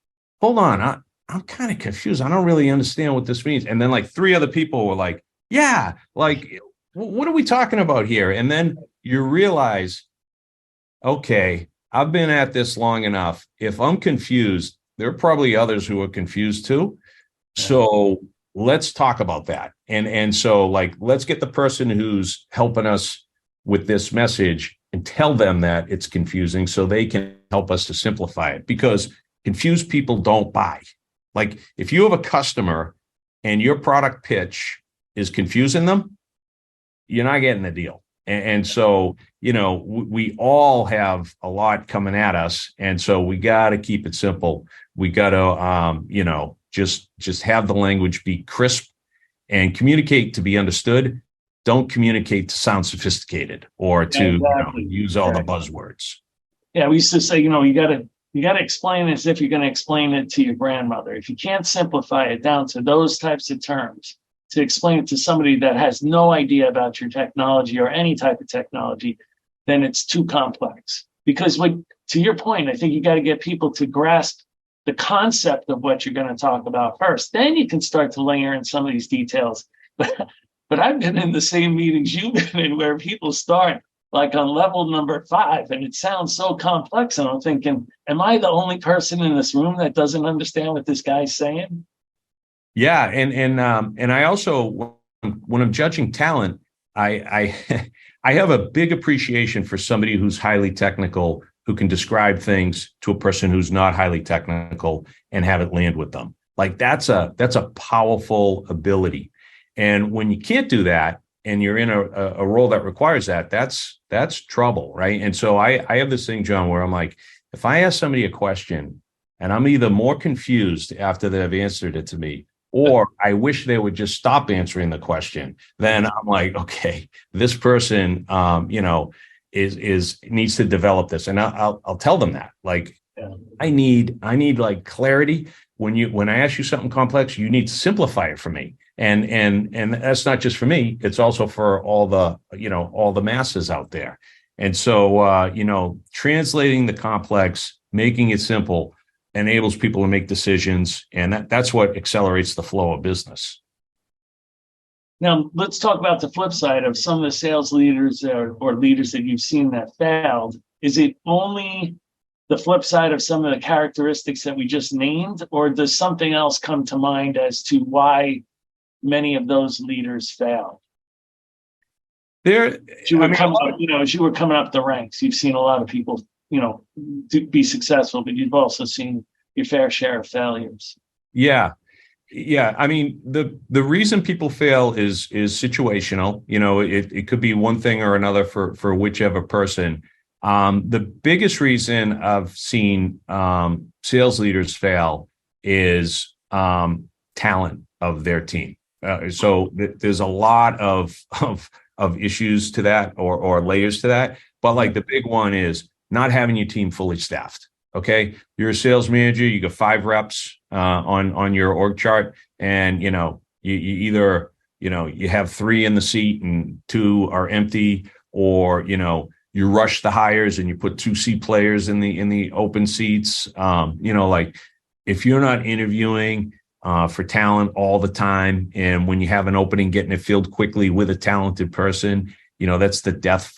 hold on, I'm kind of confused. I don't really understand what this means. And then like 3 other people were like, yeah, like, what are we talking about here? And then you realize, okay, I've been at this long enough. If I'm confused, there are probably others who are confused too. So let's talk about that. And so like, let's get the person who's helping us with this message and tell them that it's confusing so they can help us to simplify it, because confused people don't buy. Like if you have a customer and your product pitch is confusing them, you're not getting the deal. And so, we all have a lot coming at us. And so we got to keep it simple. We got to, just have the language be crisp and communicate to be understood. Don't communicate to sound sophisticated or to use all the buzzwords. Yeah, we used to say, you got to explain it as if you're going to explain it to your grandmother. If you can't simplify it down to those types of terms, to explain it to somebody that has no idea about your technology or any type of technology, then it's too complex. Because to your point, I think you got to get people to grasp the concept of what you're going to talk about first. Then you can start to layer in some of these details. But I've been in the same meetings you've been in where people start like on level number 5, and it sounds so complex. And I'm thinking, am I the only person in this room that doesn't understand what this guy's saying? Yeah, and I also, when I'm judging talent, I I have a big appreciation for somebody who's highly technical, who can describe things to a person who's not highly technical and have it land with them. Like that's a powerful ability. And when you can't do that and you're in a role that requires that, that's trouble, right? And so I have this thing, John, where I'm like, if I ask somebody a question and I'm either more confused after they've answered it to me, or I wish they would just stop answering the question, then I'm like, okay, this person, is needs to develop this, and I'll tell them that, like, I need like clarity. When I ask you something complex, you need to simplify it for me, and that's not just for me; it's also for all the masses out there. And so, translating the complex, making it simple, enables people to make decisions, and that's what accelerates the flow of business. Now, let's talk about the flip side of some of the sales leaders or leaders that you've seen that failed. Is it only the flip side of some of the characteristics that we just named, or does something else come to mind as to why many of those leaders failed? As you were coming up the ranks, you've seen a lot of people to be successful, but you've also seen your fair share of failures. Yeah. I mean, the reason people fail is situational. It could be one thing or another for whichever person. The biggest reason I've seen sales leaders fail is talent of their team. So there's a lot of issues to that or layers to that. But like the big one is not having your team fully staffed. Okay, you're a sales manager. You got 5 reps on your org chart, and you either you have 3 in the seat and 2 are empty, or you rush the hires and you put 2 C players in the open seats. Like if you're not interviewing for talent all the time, and when you have an opening, getting it filled quickly with a talented person, that's the death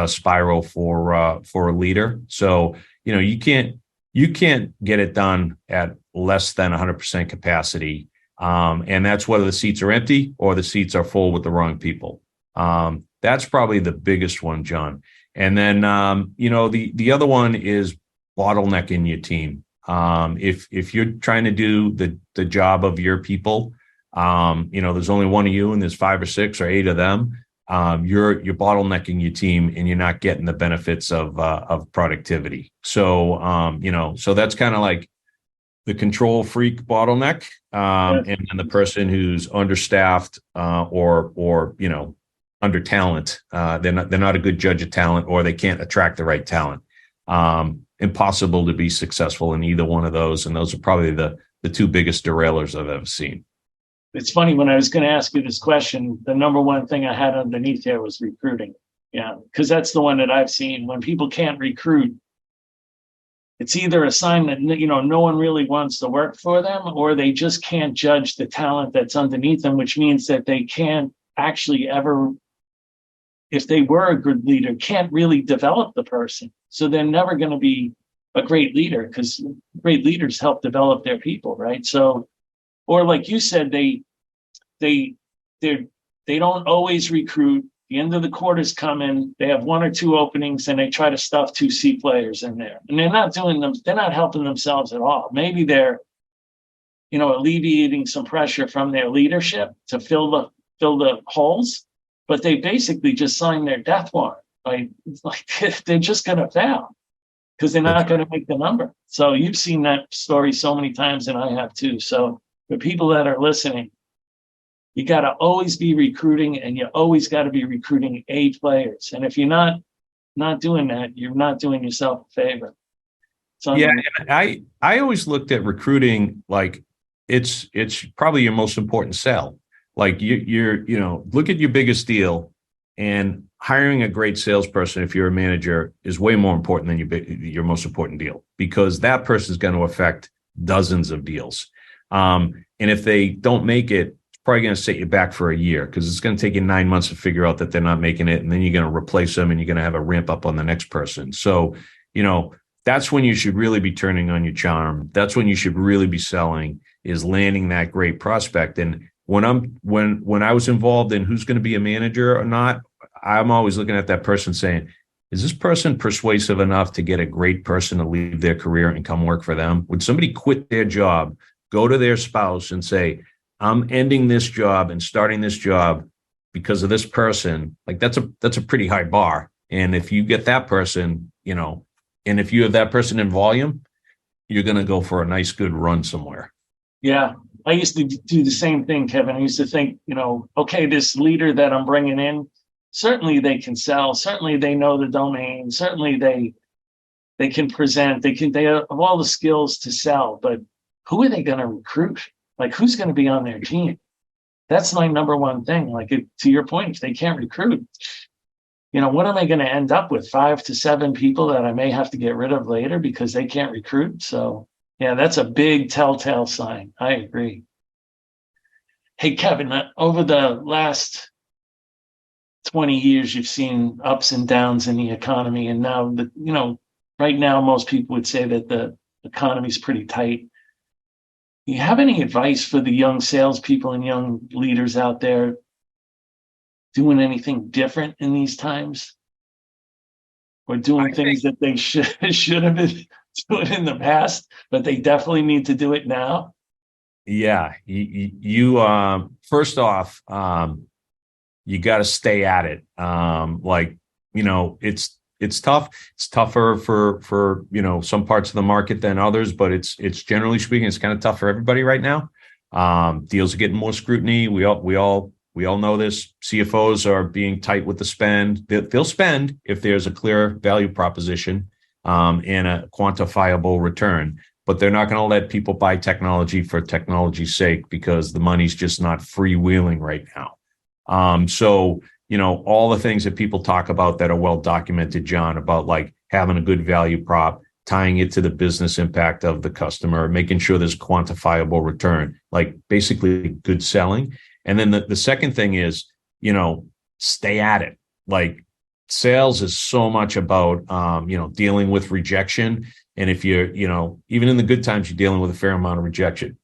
spiral for a leader. So you can't get it done at less than 100% capacity, and that's whether the seats are empty or the seats are full with the wrong people. That's probably the biggest one, John. And then the other one is bottlenecking your team. If you're trying to do the job of your people, there's only one of you and there's 5 or 6 or 8 of them. You're bottlenecking your team and you're not getting the benefits of productivity. So so that's kind of like the control freak bottleneck, and the person who's understaffed or under talent. They're not a good judge of talent, or they can't attract the right talent. Impossible to be successful in either one of those, and those are probably the 2 biggest derailers I've ever seen. It's funny, when I was going to ask you this question, the number one thing I had underneath there was recruiting. Yeah, because that's the one that I've seen. When people can't recruit, it's either a sign that no one really wants to work for them, or they just can't judge the talent that's underneath them, which means that they can't actually ever, if they were a good leader, can't really develop the person. So they're never going to be a great leader, because great leaders help develop their people, right? So, or like you said, they they they don't always recruit. The end of the quarter's coming. They have one or two openings, and they try to stuff two C players in there, and they're not doing them. They're not helping themselves at all. Maybe they're, alleviating some pressure from their leadership to fill the holes, but they basically just signed their death warrant. Like they're just going to fail because they're not going to make the number. So you've seen that story so many times, and I have too. So the people that are listening, you got to always be recruiting, and you always got to be recruiting A players. And if you're not doing that, you're not doing yourself a favor. So yeah, I always looked at recruiting like it's probably your most important sell. Like you're look at your biggest deal, and hiring a great salesperson, if you're a manager, is way more important than your most important deal, because that person is going to affect dozens of deals. And if they don't make it, it's probably going to set you back for a year, because it's going to take you 9 months to figure out that they're not making it. And then you're going to replace them, and you're going to have a ramp up on the next person. So, that's when you should really be turning on your charm. That's when you should really be selling, is landing that great prospect. And when I was involved in who's going to be a manager or not, I'm always looking at that person saying, is this person persuasive enough to get a great person to leave their career and come work for them? Would somebody quit their job, go to their spouse and say, I'm ending this job and starting this job because of this person? Like that's a pretty high bar. And if you get that person, and if you have that person in volume, you're going to go for a nice, good run somewhere. Yeah. I used to do the same thing, Kevin. I used to think, okay, this leader that I'm bringing in, certainly they can sell. Certainly they know the domain. Certainly they can present. They have all the skills to sell. But who are they going to recruit? Like, who's going to be on their team? That's my number one thing. Like, to your point, if they can't recruit, what am I going to end up with? 5 to 7 people that I may have to get rid of later because they can't recruit. So, yeah, that's a big telltale sign. I agree. Hey, Kevin, over the last 20 years, you've seen ups and downs in the economy. And now, right now, most people would say that the economy is pretty tight. Do you have any advice for the young salespeople and young leaders out there doing anything different in these times, or doing things that they should have been doing in the past, but they definitely need to do it now? Yeah, you first off, you got to stay at it. It's tough. It's tougher for some parts of the market than others, but it's generally speaking, it's kind of tough for everybody right now. Deals are getting more scrutiny. We all know this. CFOs are being tight with the spend. They'll spend if there's a clear value proposition and a quantifiable return, but they're not going to let people buy technology for technology's sake, because the money's just not freewheeling right now. So all the things that people talk about that are well documented, John, about like having a good value prop, tying it to the business impact of the customer, making sure there's quantifiable return, like basically good selling. And then the second thing is, stay at it. Like sales is so much about, dealing with rejection. And if you're, even in the good times, you're dealing with a fair amount of rejection.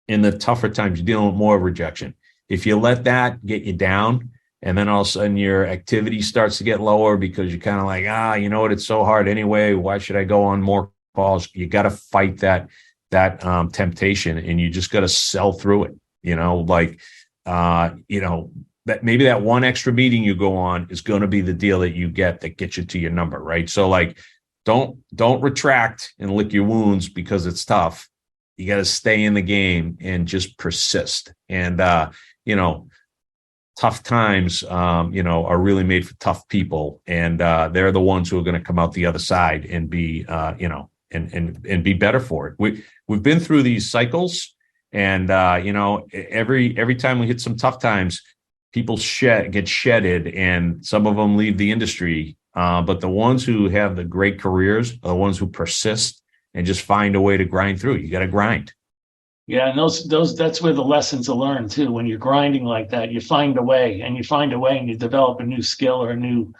In the tougher times, you're dealing with more rejection. If you let that get you down, and then all of a sudden your activity starts to get lower because you're kind of like, it's so hard anyway. Why should I go on more calls? You got to fight that temptation, and you just got to sell through it. That maybe that one extra meeting you go on is going to be the deal that you get that gets you to your number, right? So like, don't retract and lick your wounds because it's tough. You got to stay in the game and just persist. And tough times, are really made for tough people, and they're the ones who are going to come out the other side and be, and be better for it. We've been through these cycles, and every time we hit some tough times, people get shedded, and some of them leave the industry. But the ones who have the great careers are the ones who persist and just find a way to grind through. You got to grind. Yeah, and that's where the lessons are learned too. When you're grinding like that, you find a way, and you develop a new skill or a new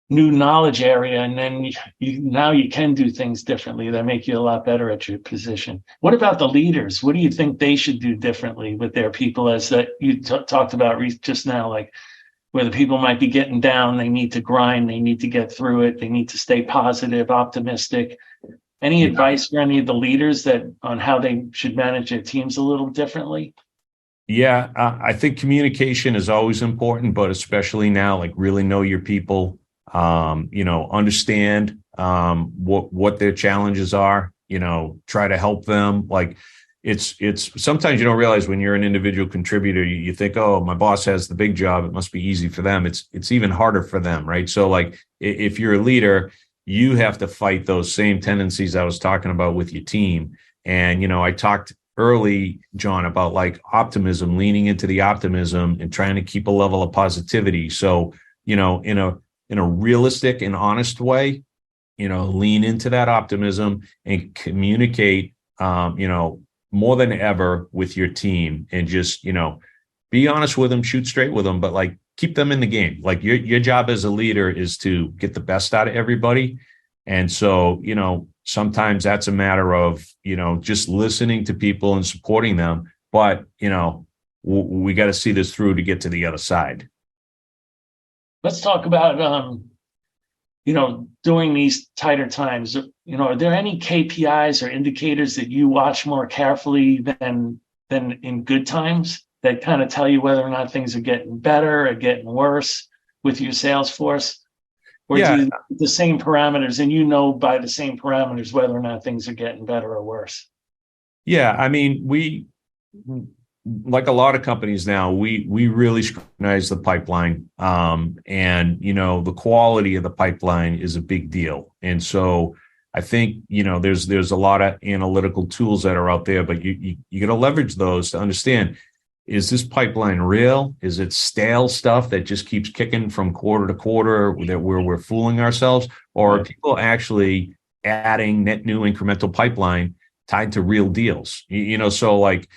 new knowledge area, and then now you can do things differently that make you a lot better at your position. What about the leaders? What do you think they should do differently with their people, as that you talked about just now, like where the people might be getting down, they need to grind, they need to get through it, they need to stay positive, optimistic. Any advice for any of the leaders on how they should manage their teams a little differently? Yeah, I think communication is always important, but especially now, like really know your people, understand what their challenges are, try to help them. Like it's sometimes you don't realize when you're an individual contributor, you think, oh, my boss has the big job, it must be easy for them. It's even harder for them, right? So like if you're a leader, you have to fight those same tendencies I was talking about with your team. And, I talked early, John, about like optimism, leaning into the optimism and trying to keep a level of positivity. So, in a realistic and honest way, lean into that optimism and communicate, more than ever with your team, and just, be honest with them, shoot straight with them, but like keep them in the game. Like your job as a leader is to get the best out of everybody. And so, sometimes that's a matter of, just listening to people and supporting them. But, we got to see this through to get to the other side. Let's talk about, during these tighter times, are there any KPIs or indicators that you watch more carefully than in good times that kind of tell you whether or not things are getting better or getting worse with your sales force? Or do you the same parameters, and by the same parameters whether or not things are getting better or worse? Yeah, I mean, we, like a lot of companies now, we really scrutinize the pipeline, and the quality of the pipeline is a big deal. And so I think there's a lot of analytical tools that are out there, but you got to leverage those to understand, is this pipeline real? Is it stale stuff that just keeps kicking from quarter to quarter where we're fooling ourselves? Or are people actually adding net new incremental pipeline tied to real deals? So like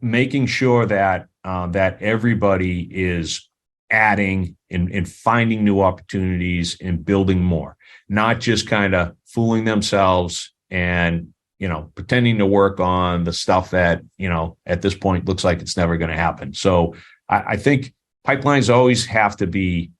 making sure that that everybody is adding and finding new opportunities and building more, not just kind of fooling themselves and pretending to work on the stuff that, at this point looks like it's never going to happen. So I think pipelines always have to be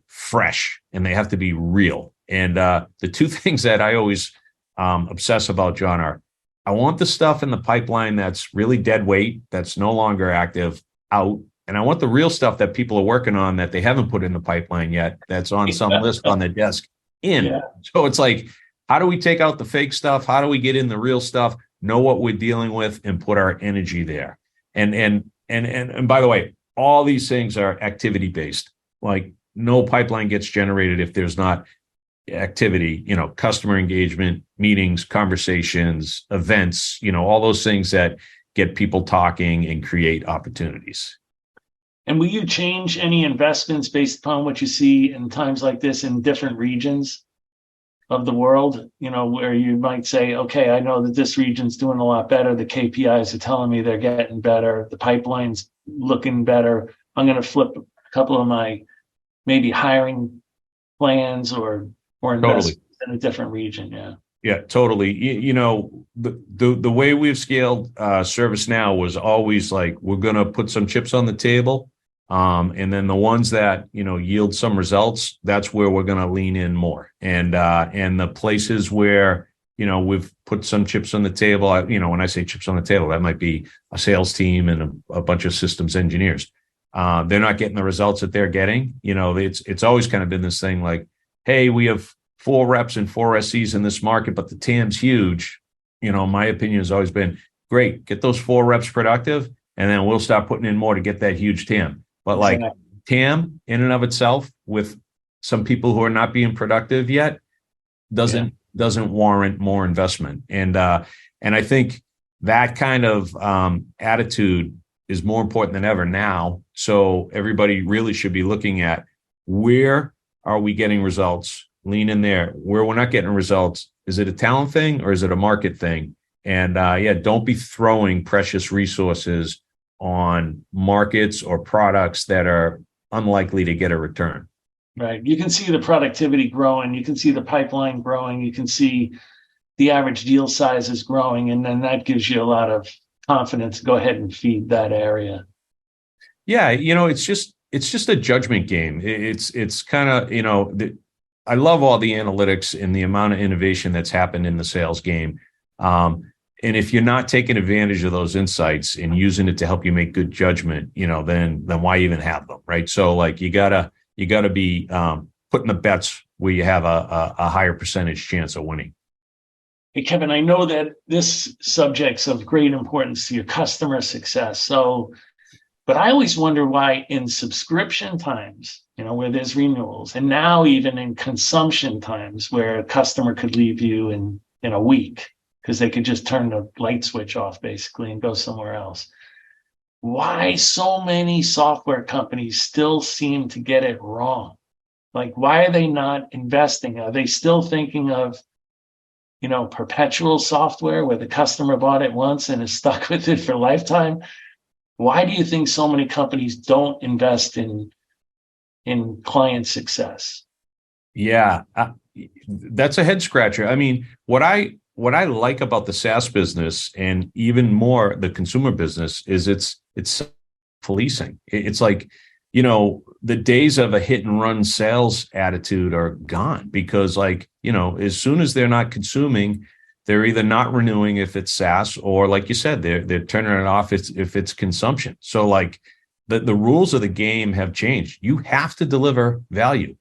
fresh, and they have to be real. And the two things that I always obsess about, John, are I want the stuff in the pipeline that's really dead weight, that's no longer active, out. And I want the real stuff that people are working on that they haven't put in the pipeline yet, that's on some list on the desk, in. Yeah. So it's like, how do we take out the fake stuff? How do we get in the real stuff, know what we're dealing with, and put our energy there? And by the way, all these things are activity based. Like no pipeline gets generated if there's not activity, customer engagement, meetings, conversations, events, all those things that get people talking and create opportunities. And will you change any investments based upon what you see in times like this in different regions of the world, where you might say, okay, I know that this region's doing a lot better. The KPIs are telling me they're getting better. The pipeline's looking better. I'm going to flip a couple of my maybe hiring plans or investments in a different region. Yeah. Yeah, totally. The way we've scaled ServiceNow was always like, we're going to put some chips on the table. And then the ones that, yield some results, that's where we're going to lean in more. And the places where, we've put some chips on the table, when I say chips on the table, that might be a sales team and a bunch of systems engineers. They're not getting the results that they're getting. It's always kind of been this thing like, hey, we have 4 reps and 4 SCs in this market, but the TAM's huge. My opinion has always been, great, get those 4 reps productive, and then we'll start putting in more to get that huge TAM. But like TAM in and of itself, with some people who are not being productive yet, doesn't warrant more investment. And I think that kind of attitude is more important than ever now. So everybody really should be looking at, where are we getting results? Lean in there. Where we're not getting results, is it a talent thing or is it a market thing? And don't be throwing precious resources on markets or products that are unlikely to get a return. Right. You can see the productivity growing. You can see the pipeline growing. You can see the average deal size is growing. And then that gives you a lot of confidence to go ahead and feed that area. Yeah, it's just a judgment game. It's kind of, I love all the analytics and the amount of innovation that's happened in the sales game. And if you're not taking advantage of those insights and using it to help you make good judgment, then why even have them, right? So like you gotta be putting the bets where you have a higher percentage chance of winning. Hey, Kevin, I know that this subject's of great importance to your customer success. But I always wonder why in subscription times, where there's renewals, and now even in consumption times where a customer could leave you in a week because they could just turn the light switch off basically and go somewhere else. Why so many software companies still seem to get it wrong? Like, why are they not investing? Are they still thinking of, perpetual software where the customer bought it once and is stuck with it for a lifetime? Why do you think so many companies don't invest in client success? Yeah, that's a head scratcher. I mean, what I like about the SaaS business and even more the consumer business is it's policing. It's like, the days of a hit and run sales attitude are gone because as soon as they're not consuming, they're either not renewing if it's SaaS or, like you said, they're turning it off if it's consumption. So like the rules of the game have changed. You have to deliver value.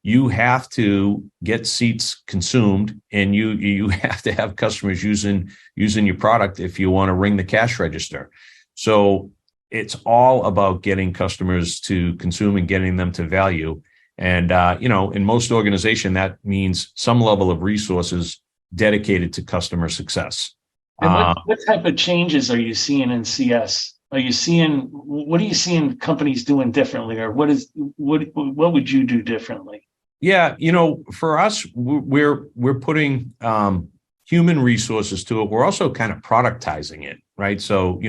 You have to get seats consumed, and you have to have customers using your product if you want to ring the cash register. So it's all about getting customers to consume and getting them to value. And in most organizations, that means some level of resources dedicated to customer success. And what type of changes are you seeing in CS? What are you seeing companies doing differently, or what would you do differently? Yeah, for us, we're putting human resources to it. We're also kind of productizing it, right? So,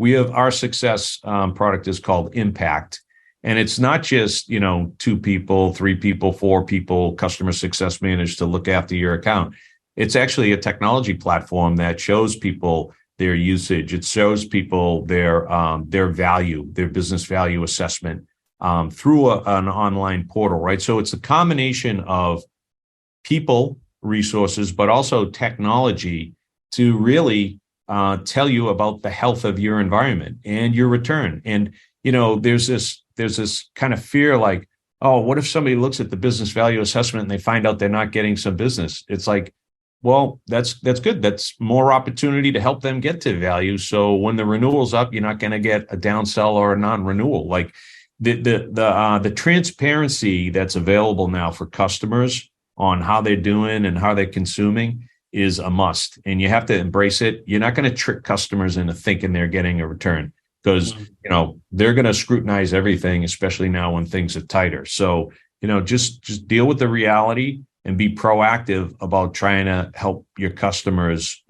we have our success product is called Impact. And it's not just, 2 people, 3 people, 4 people, customer success managers to look after your account. It's actually a technology platform that shows people their usage. It shows people their value, their business value assessment through an online portal, right? So it's a combination of people resources, but also technology to really tell you about the health of your environment and your return. And there's this kind of fear like, oh, what if somebody looks at the business value assessment and they find out they're not getting some business? It's like, well, that's good. That's more opportunity to help them get to value. So when the renewal's up, you're not going to get a downsell or a non-renewal. Like the transparency that's available now for customers on how they're doing and how they're consuming is a must. And you have to embrace it. You're not going to trick customers into thinking they're getting a return, because they're going to scrutinize everything, especially now when things are tighter. So just deal with the reality and be proactive about trying to help your customers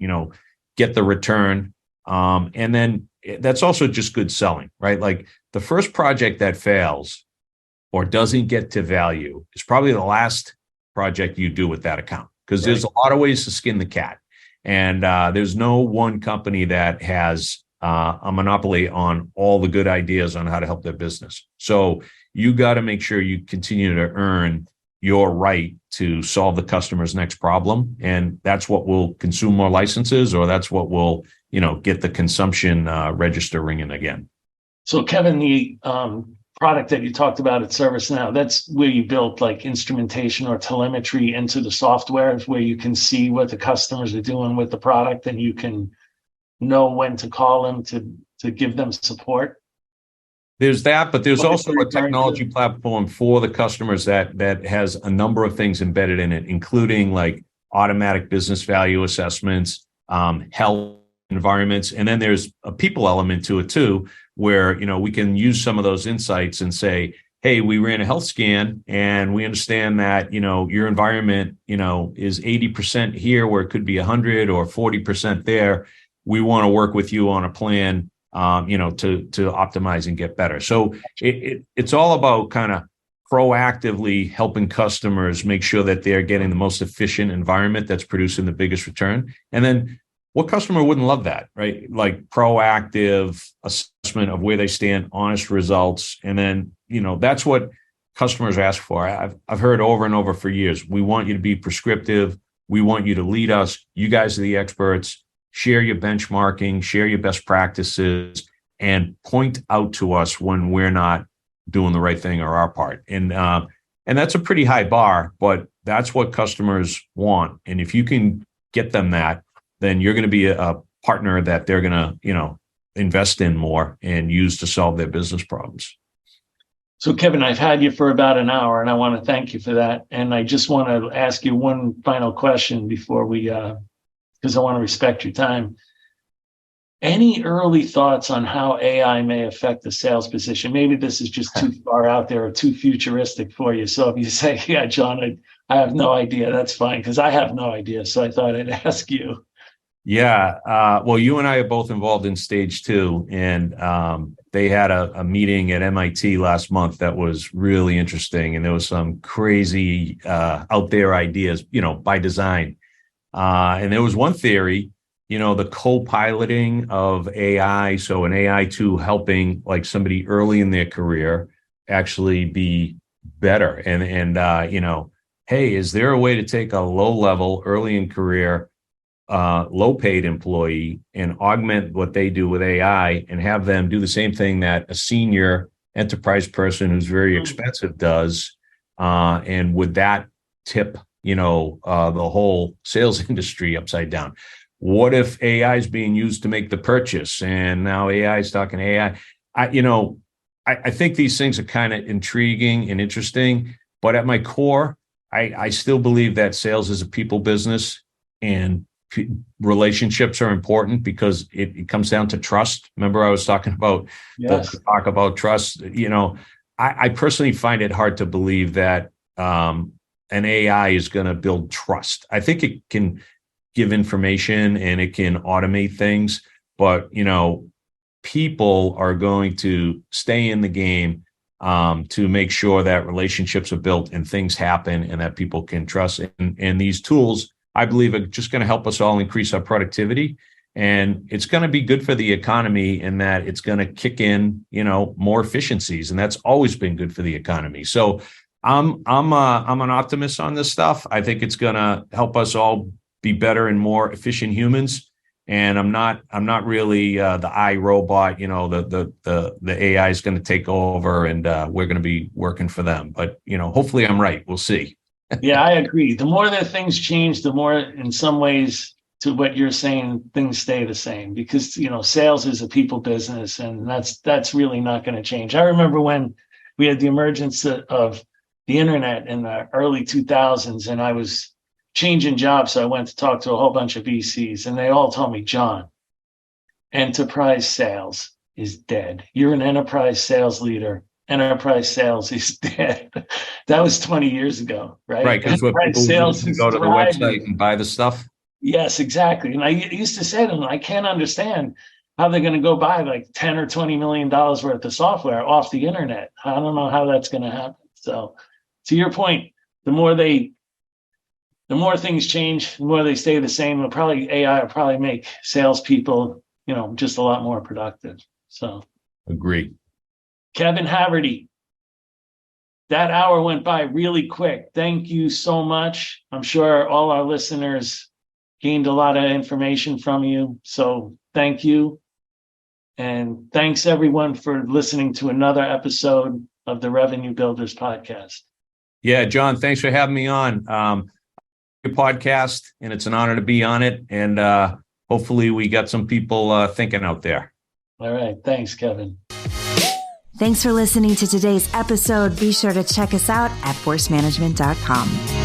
get the return. And then that's also just good selling, right? Like the first project that fails or doesn't get to value is probably the last project you do with that account, because there's a lot of ways to skin the cat, and there's no one company that has a monopoly on all the good ideas on how to help their business. So you got to make sure you continue to earn your right to solve the customer's next problem. And that's what will consume more licenses, or that's what will, get the consumption register ringing again. So Kevin, the product that you talked about at ServiceNow, that's where you built like instrumentation or telemetry into the software, where you can see what the customers are doing with the product, and you can know when to call them to give them support. There's that, but there's also a technology platform for the customers that has a number of things embedded in it, including like automatic business value assessments, health environments, and then there's a people element to it too, where we can use some of those insights and say, hey, we ran a health scan and we understand that your environment is 80% here where it could be 100 or 40% there. We want to work with you on a plan to optimize and get better. So it's all about kind of proactively helping customers make sure that they're getting the most efficient environment that's producing the biggest return. And then what customer wouldn't love that, right? Like proactive assessment of where they stand, honest results. And then, that's what customers ask for. I've heard over and over for years, we want you to be prescriptive. We want you to lead us. You guys are the experts. Share your benchmarking, share your best practices, and point out to us when we're not doing the right thing or our part. And that's a pretty high bar, but that's what customers want. And if you can get them that, then you're going to be a partner that they're going to, invest in more and use to solve their business problems. So, Kevin, I've had you for about an hour, and I want to thank you for that. And I just want to ask you one final question before we, because I want to respect your time. Any early thoughts on how AI may affect the sales position? Maybe this is just too far out there or too futuristic for you. So if you say, yeah, John, I have no idea, that's fine, because I have no idea. So I thought I'd ask you. Yeah. Well, you and I are both involved in stage 2, and they had a meeting at MIT last month that was really interesting. And there was some crazy out there ideas, by design. And there was one theory, the co-piloting of AI. So an AI tool helping like somebody early in their career actually be better. And hey, is there a way to take a low level, early in career, low paid employee and augment what they do with AI and have them do the same thing that a senior enterprise person who's very expensive does? And would that tip, the whole sales industry upside down? What if AI is being used to make the purchase and now AI is talking to AI? I think these things are kind of intriguing and interesting, but at my core, I still believe that sales is a people business, and relationships are important because it comes down to trust. Remember, I was talking about Yes. the talk about trust. I personally find it hard to believe that an AI is going to build trust. I think it can give information and it can automate things, but people are going to stay in the game to make sure that relationships are built and things happen and that people can trust. And these tools, I believe, are just going to help us all increase our productivity, and it's going to be good for the economy in that it's going to kick in, more efficiencies, and that's always been good for the economy. So I'm an optimist on this stuff. I think it's going to help us all be better and more efficient humans. And I'm not really the iRobot, the AI is going to take over and we're going to be working for them. But, hopefully I'm right. We'll see. Yeah, I agree. The more that things change, the more, in some ways, to what you're saying, things stay the same because, sales is a people business, and that's really not going to change. I remember when we had the emergence of the internet in the early 2000s, and I was changing jobs. So I went to talk to a whole bunch of VCs, and they all told me, John, enterprise sales is dead. You're an enterprise sales leader. Enterprise sales is dead. That was 20 years ago, right? Right, because what people sales go to the website and buy the stuff. Yes, exactly. And I used to say to them, I can't understand how they're going to go buy like $10 or $20 million worth of software off the internet. I don't know how that's going to happen. So to your point, the more things change, the more they stay the same. AI will probably make salespeople, just a lot more productive. So agree. Kevin Haverty, that hour went by really quick. Thank you so much. I'm sure all our listeners gained a lot of information from you. So thank you. And thanks everyone for listening to another episode of the Revenue Builders Podcast. Yeah, John, thanks for having me on your podcast, and it's an honor to be on it. And hopefully we got some people thinking out there. All right. Thanks, Kevin. Thanks for listening to today's episode. Be sure to check us out at forcemanagement.com.